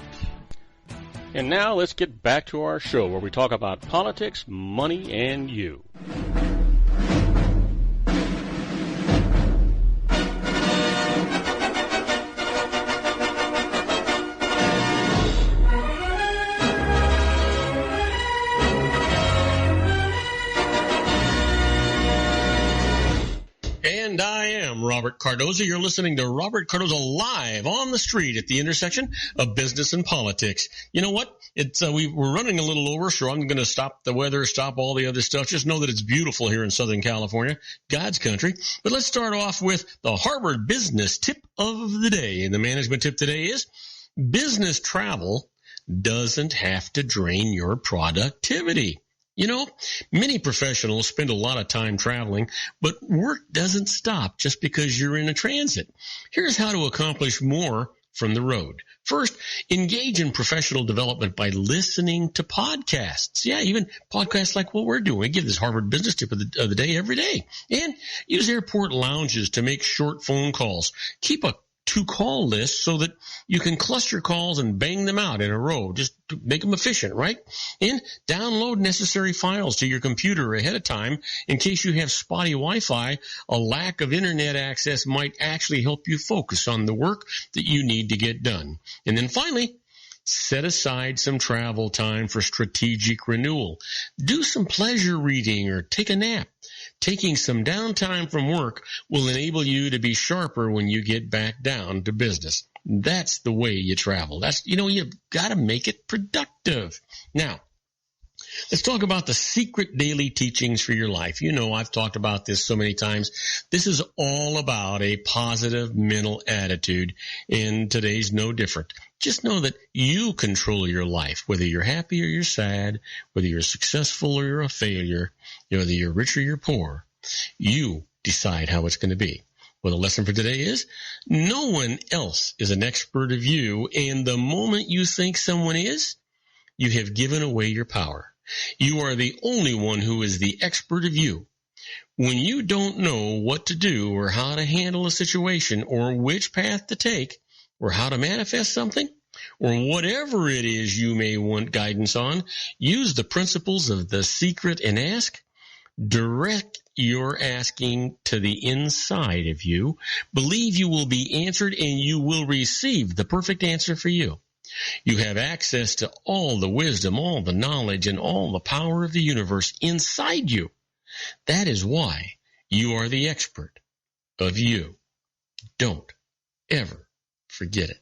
And now let's get back to our show where we talk about politics, money, and you. And I am Robert Cardoza. You're listening to Robert Cardoza live on the street at the intersection of business and politics. You know what? We're running a little over, so I'm going to stop the weather, stop all the other stuff. Just know that it's beautiful here in Southern California, God's country. But let's start off with the Harvard Business Tip of the day. And the management tip today is business travel doesn't have to drain your productivity. You know, many professionals spend a lot of time traveling, but work doesn't stop just because you're in a transit. Here's how to accomplish more from the road. First, engage in professional development by listening to podcasts. Yeah, even podcasts like what we're doing. We give this Harvard Business Tip of the day every day. And use airport lounges to make short phone calls. Keep a to-call list so that you can cluster calls and bang them out in a row. Just to make them efficient, right? And download necessary files to your computer ahead of time in case you have spotty Wi-Fi. A lack of internet access might actually help you focus on the work that you need to get done. And then finally, set aside some travel time for strategic renewal. Do some pleasure reading or take a nap. Taking some downtime from work will enable you to be sharper when you get back down to business. That's the way you travel. You've got to make it productive. Now, let's talk about the secret daily teachings for your life. You know, I've talked about this so many times. This is all about a positive mental attitude, and today's no different. Just know that you control your life, whether you're happy or you're sad, whether you're successful or you're a failure, whether you're rich or you're poor. You decide how it's going to be. Well, the lesson for today is no one else is an expert of you, and the moment you think someone is, you have given away your power. You are the only one who is the expert of you. When you don't know what to do or how to handle a situation or which path to take or how to manifest something or whatever it is you may want guidance on, use the principles of the secret and ask. Direct your asking to the inside of you. Believe you will be answered and you will receive the perfect answer for you. You have access to all the wisdom, all the knowledge, and all the power of the universe inside you. That is why you are the expert of you. Don't ever forget it.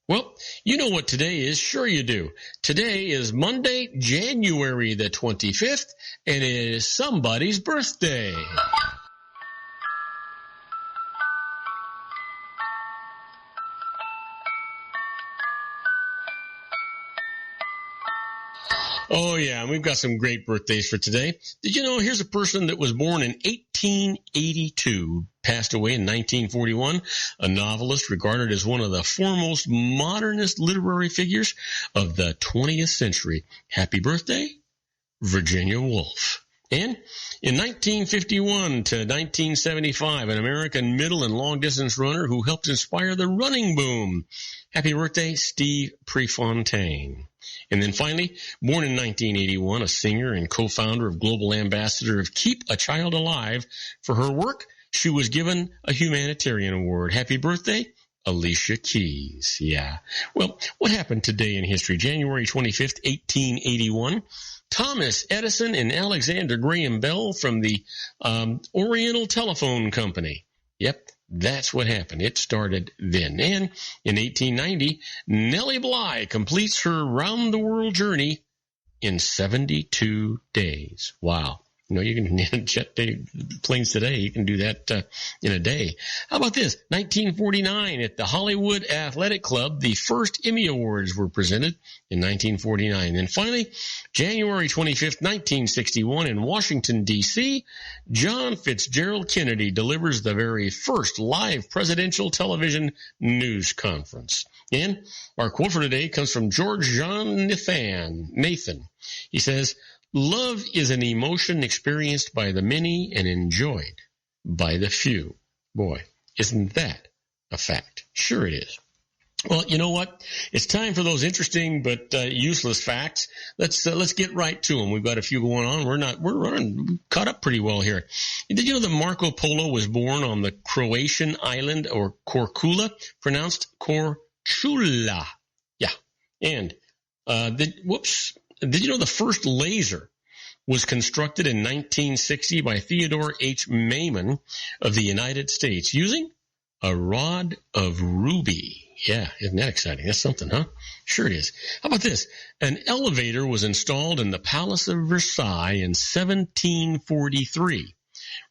Well, you know what today is. Sure you do. Today is Monday, January the 25th, and it is somebody's birthday. Oh, yeah, and we've got some great birthdays for today. Did you know, here's a person that was born in 1882, passed away in 1941, a novelist regarded as one of the foremost modernist literary figures of the 20th century. Happy birthday, Virginia Woolf. And in 1951 to 1975, an American middle and long-distance runner who helped inspire the running boom. Happy birthday, Steve Prefontaine. And then finally, born in 1981, a singer and co-founder of Global Ambassador of Keep a Child Alive. For her work, she was given a humanitarian award. Happy birthday, Alicia Keys. Yeah. Well, what happened today in history? January 25th, 1881. Thomas Edison and Alexander Graham Bell from the Oriental Telephone Company. Yep, that's what happened. It started then. And in 1890, Nellie Bly completes her round-the-world journey in 72 days. Wow. You can jet planes today. You can do that in a day. How about this? 1949 at the Hollywood Athletic Club, the first Emmy Awards were presented in 1949. And finally, January 25th, 1961 in Washington, D.C., John Fitzgerald Kennedy delivers the very first live presidential television news conference. And our quote for today comes from George John Nathan. He says, "Love is an emotion experienced by the many and enjoyed by the few." Boy, isn't that a fact? Sure it is. Well, you know what? It's time for those interesting but useless facts. Let's get right to them. We've got a few going on. We're running caught up pretty well here. Did you know that Marco Polo was born on the Croatian island or Korčula, pronounced Korčula? Yeah. And did you know the first laser was constructed in 1960 by Theodore H. Maiman of the United States using a rod of ruby? Yeah, isn't that exciting? That's something, huh? Sure it is. How about this? An elevator was installed in the Palace of Versailles in 1743.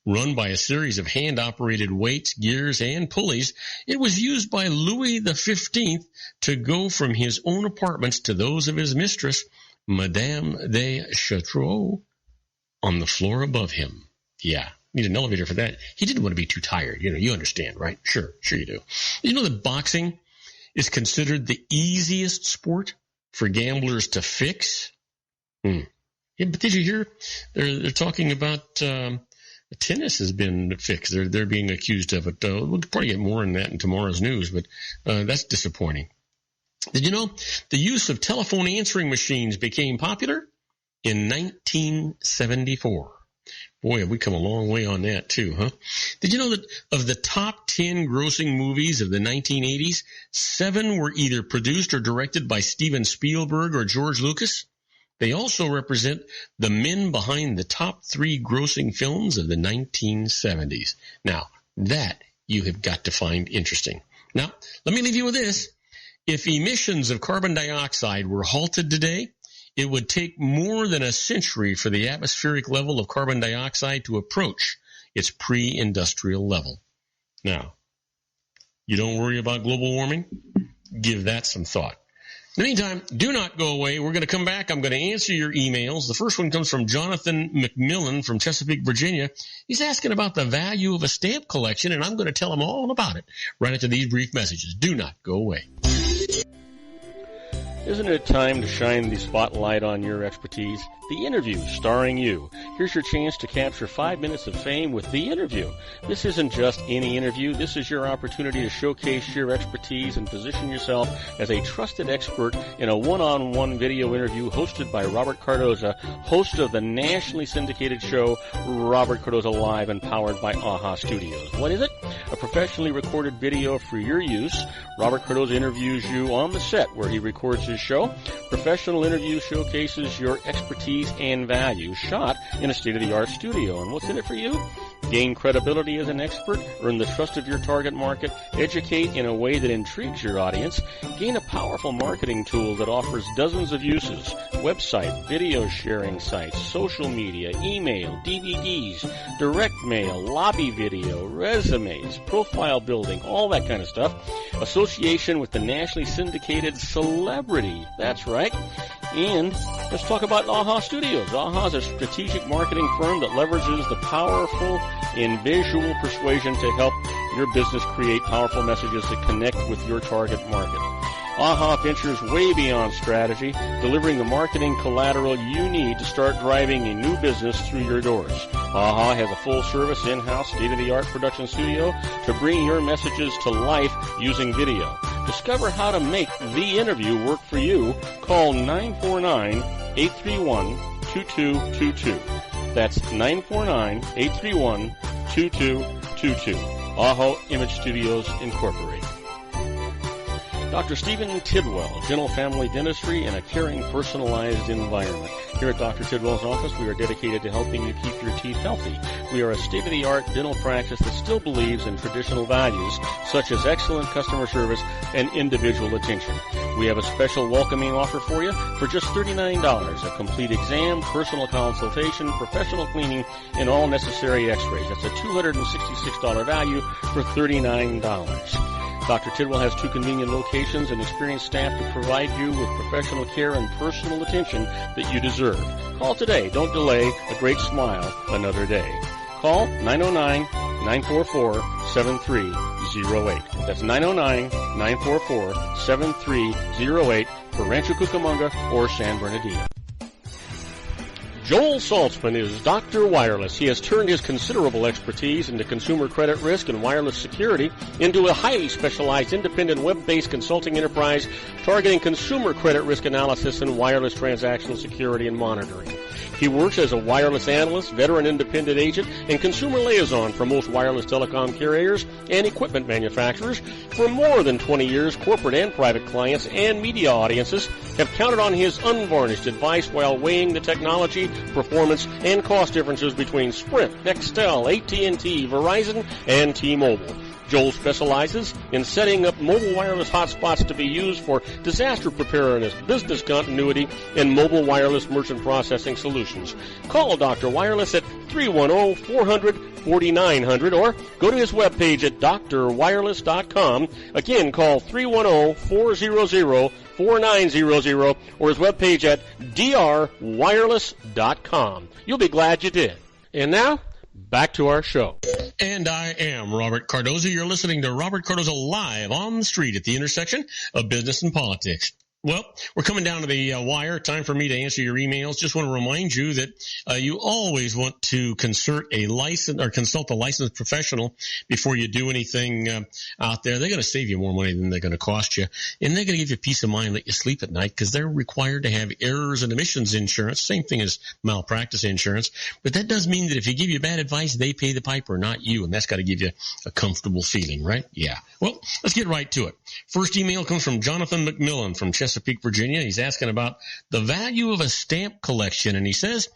Run by a series of hand-operated weights, gears, and pulleys, it was used by Louis XV to go from his own apartments to those of his mistress, Madame de Chartres, on the floor above him. Yeah, need an elevator for that. He didn't want to be too tired. You understand, right? Sure you do. You know that boxing is considered the easiest sport for gamblers to fix? Yeah, but did you hear? They're talking about tennis has been fixed. They're being accused of it. We'll probably get more on that in tomorrow's news, but that's disappointing. Did you know the use of telephone answering machines became popular in 1974? Boy, have we come a long way on that too, huh? Did you know that of the top 10 grossing movies of the 1980s, 7 were either produced or directed by Steven Spielberg or George Lucas? They also represent the men behind the top 3 grossing films of the 1970s. Now, that you have got to find interesting. Now, let me leave you with this. If emissions of carbon dioxide were halted today, it would take more than a century for the atmospheric level of carbon dioxide to approach its pre-industrial level. Now, you don't worry about global warming? Give that some thought. In the meantime, do not go away. We're going to come back. I'm going to answer your emails. The first one comes from Jonathan McMillan from Chesapeake, Virginia. He's asking about the value of a stamp collection, and I'm going to tell him all about it right after these brief messages. Do not go away. Isn't it time to shine the spotlight on your expertise? The Interview, starring you. Here's your chance to capture 5 minutes of fame with The Interview. This isn't just any interview. This is your opportunity to showcase your expertise and position yourself as a trusted expert in a one-on-one video interview hosted by Robert Cardoza, host of the nationally syndicated show Robert Cardoza Live and powered by AHA Studios. What is it? A professionally recorded video for your use. Robert Cardoza interviews you on the set where he records his show. Professional interview showcases your expertise and value, shot in a state-of-the-art studio. And what's in it for you? Gain credibility as an expert, earn the trust of your target market, educate in a way that intrigues your audience, gain a powerful marketing tool that offers dozens of uses, website, video sharing sites, social media, email, DVDs, direct mail, lobby video, resumes, profile building, all that kind of stuff. Association with the nationally syndicated celebrity. That's right. And let's talk about AHA Studios. AHA is a strategic marketing firm that leverages the powerful in visual persuasion to help your business create powerful messages that connect with your target market. AHA ventures way beyond strategy, delivering the marketing collateral you need to start driving a new business through your doors. AHA has a full-service, in-house, state-of-the-art production studio to bring your messages to life using video. Discover how to make The Interview work for you. Call 949-831-2222. That's 949-831-2222. AHA Image Studios, Incorporated. Dr. Stephen Tidwell, Dental Family Dentistry in a caring, personalized environment. Here at Dr. Tidwell's office, we are dedicated to helping you keep your teeth healthy. We are a state-of-the-art dental practice that still believes in traditional values, such as excellent customer service and individual attention. We have a special welcoming offer for you for just $39, a complete exam, personal consultation, professional cleaning, and all necessary x-rays. That's a $266 value for $39. Dr. Tidwell has 2 convenient locations and experienced staff to provide you with professional care and personal attention that you deserve. Call today. Don't delay. A great smile another day. Call 909-944-7308. That's 909-944-7308 for Rancho Cucamonga or San Bernardino. Joel Saltzman is Dr. Wireless. He has turned his considerable expertise into consumer credit risk and wireless security into a highly specialized independent web-based consulting enterprise targeting consumer credit risk analysis and wireless transactional security and monitoring. He works as a wireless analyst, veteran independent agent, and consumer liaison for most wireless telecom carriers and equipment manufacturers. For more than 20 years, corporate and private clients and media audiences have counted on his unvarnished advice while weighing the technology, performance, and cost differences between Sprint, Nextel, AT&T, Verizon, and T-Mobile. Joel specializes in setting up mobile wireless hotspots to be used for disaster preparedness, business continuity, and mobile wireless merchant processing solutions. Call Dr. Wireless at 310-400-4900 or go to his webpage at drwireless.com. Again, call 310-400-4900 or his webpage at drwireless.com. You'll be glad you did. And now, back to our show. And I am Robert Cardoza. You're listening to Robert Cardoza live on the street at the intersection of business and politics. Well, we're coming down to the wire. Time for me to answer your emails. Just want to remind you that you always want to consult a licensed professional before you do anything out there. They're going to save you more money than they're going to cost you, and they're going to give you peace of mind, let you sleep at night, because they're required to have errors and omissions insurance, same thing as malpractice insurance. But that does mean that if you give you bad advice, they pay the piper, not you, and that's got to give you a comfortable feeling, right? Yeah. Well, let's get right to it. First email comes from Jonathan McMillan from Chesapeake, Virginia. He's asking about the value of a stamp collection, and he says,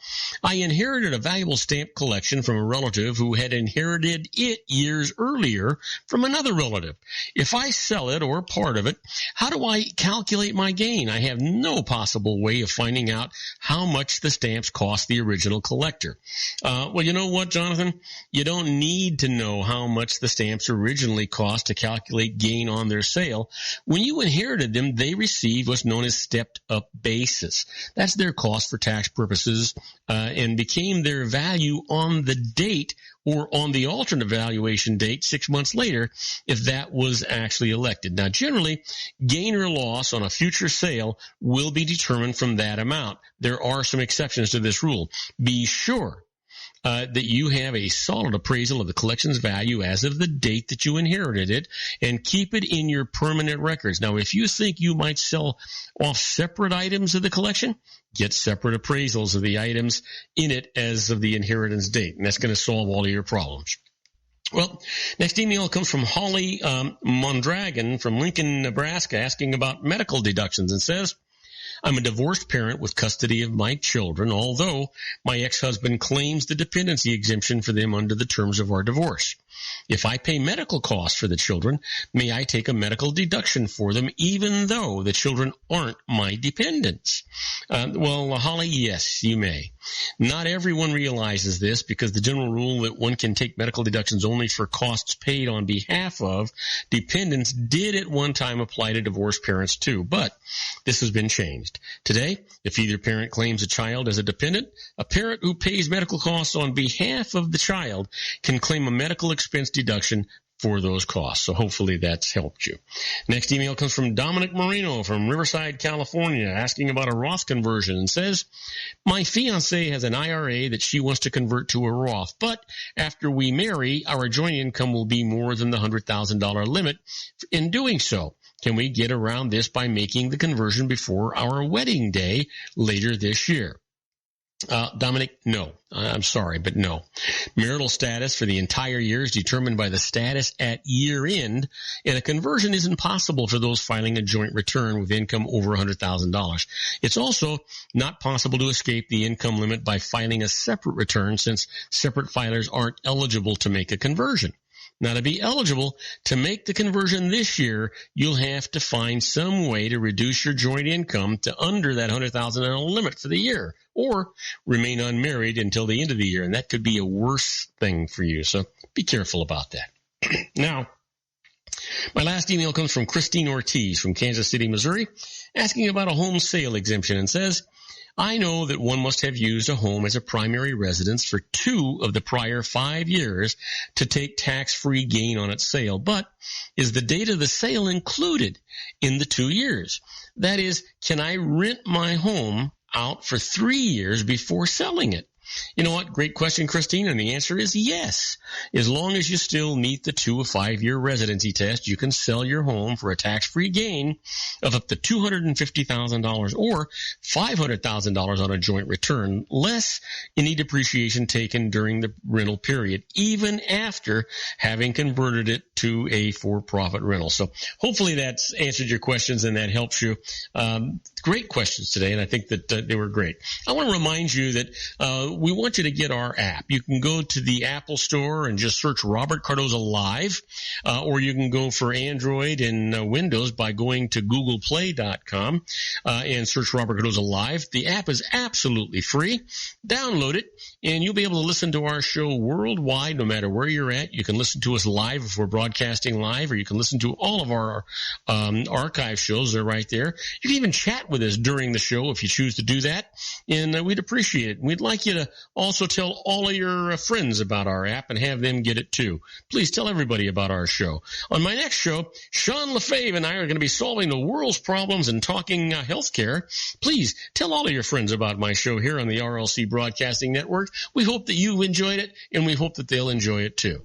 I inherited a valuable stamp collection from a relative who had inherited it years earlier from another relative. If I sell it or part of it, how do I calculate my gain? I have no possible way of finding out how much the stamps cost the original collector. Well, you know what, Jonathan? You don't need to know how much the stamps originally cost to calculate gain on their sale. When you inherited them, they received what's known as stepped-up basis. That's their cost for tax purposes and became their value on the date or on the alternate valuation date 6 months later if that was actually elected. Now, generally, gain or loss on a future sale will be determined from that amount. There are some exceptions to this rule. Be sure that you have a solid appraisal of the collection's value as of the date that you inherited it, and keep it in your permanent records. Now, if you think you might sell off separate items of the collection, get separate appraisals of the items in it as of the inheritance date, and that's going to solve all of your problems. Well, next email comes from Holly Mondragon from Lincoln, Nebraska, asking about medical deductions, and says, I'm a divorced parent with custody of my children, although my ex-husband claims the dependency exemption for them under the terms of our divorce. If I pay medical costs for the children, may I take a medical deduction for them even though the children aren't my dependents? Well, Holly, yes, you may. Not everyone realizes this because the general rule that one can take medical deductions only for costs paid on behalf of dependents did at one time apply to divorced parents too, but this has been changed. Today, if either parent claims a child as a dependent, a parent who pays medical costs on behalf of the child can claim a medical expense deduction for those costs. So hopefully that's helped you. Next email comes from Dominic Marino from Riverside, California, asking about a Roth conversion, and says, my fiance has an IRA that she wants to convert to a Roth, but after we marry, our joint income will be more than the $100,000 limit in doing so. Can we get around this by making the conversion before our wedding day later this year? Dominic, no. I'm sorry, but no. Marital status for the entire year is determined by the status at year end, and a conversion isn't possible for those filing a joint return with income over $100,000. It's also not possible to escape the income limit by filing a separate return, since separate filers aren't eligible to make a conversion. Now, to be eligible to make the conversion this year, you'll have to find some way to reduce your joint income to under that $100,000 limit for the year, or remain unmarried until the end of the year, and that could be a worse thing for you. So be careful about that. Now, my last email comes from Christine Ortiz from Kansas City, Missouri, asking about a home sale exemption, and says, I know that one must have used a home as a primary residence for 2 of the prior 5 years to take tax-free gain on its sale, but is the date of the sale included in the 2 years? That is, can I rent my home out for 3 years before selling it? You know what? Great question, Christine, and the answer is yes. As long as you still meet the 2 of 5 year residency test, you can sell your home for a tax-free gain of up to $250,000 or $500,000 on a joint return, less any depreciation taken during the rental period, even after having converted it to a for-profit rental. So hopefully that's answered your questions and that helps you. Great questions today, and I think that they were great. I want to remind you that we want you to get our app. You can go to the Apple Store and just search Robert Cardoza Live, or you can go for Android and Windows by going to googleplay.com and search Robert Cardoza Live. The app is absolutely free. Download it, and you'll be able to listen to our show worldwide, no matter where you're at. You can listen to us live if we're broadcasting live, or you can listen to all of our archive shows. They're right there. You can even chat with us during the show if you choose to do that, and we'd appreciate it. We'd like you to also tell all of your friends about our app and have them get it too. Please tell everybody about our show. On my next show, Sean LaFave and I are going to be solving the world's problems and talking healthcare. Please tell all of your friends about my show here on the RLC Broadcasting Network. We hope that you enjoyed it, and we hope that they'll enjoy it too.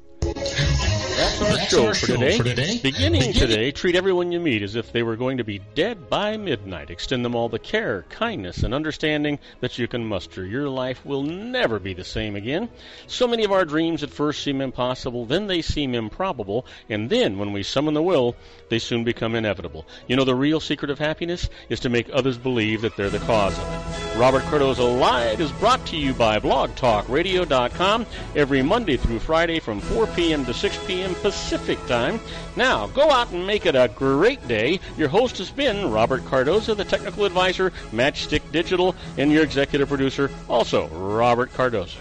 That's our show for today. Beginning today, treat everyone you meet as if they were going to be dead by midnight. Extend them all the care, kindness, and understanding that you can muster. Your life will never be the same again. So many of our dreams at first seem impossible, then they seem improbable, and then when we summon the will, they soon become inevitable. You know, the real secret of happiness is to make others believe that they're the cause of it. Robert Cardoza Live is brought to you by blogtalkradio.com every Monday through Friday from 4 p.m. to 6 p.m. Pacific Time. Now, go out and make it a great day. Your host has been Robert Cardoza, the technical advisor, Matchstick Digital, and your executive producer, also Robert Cardoza.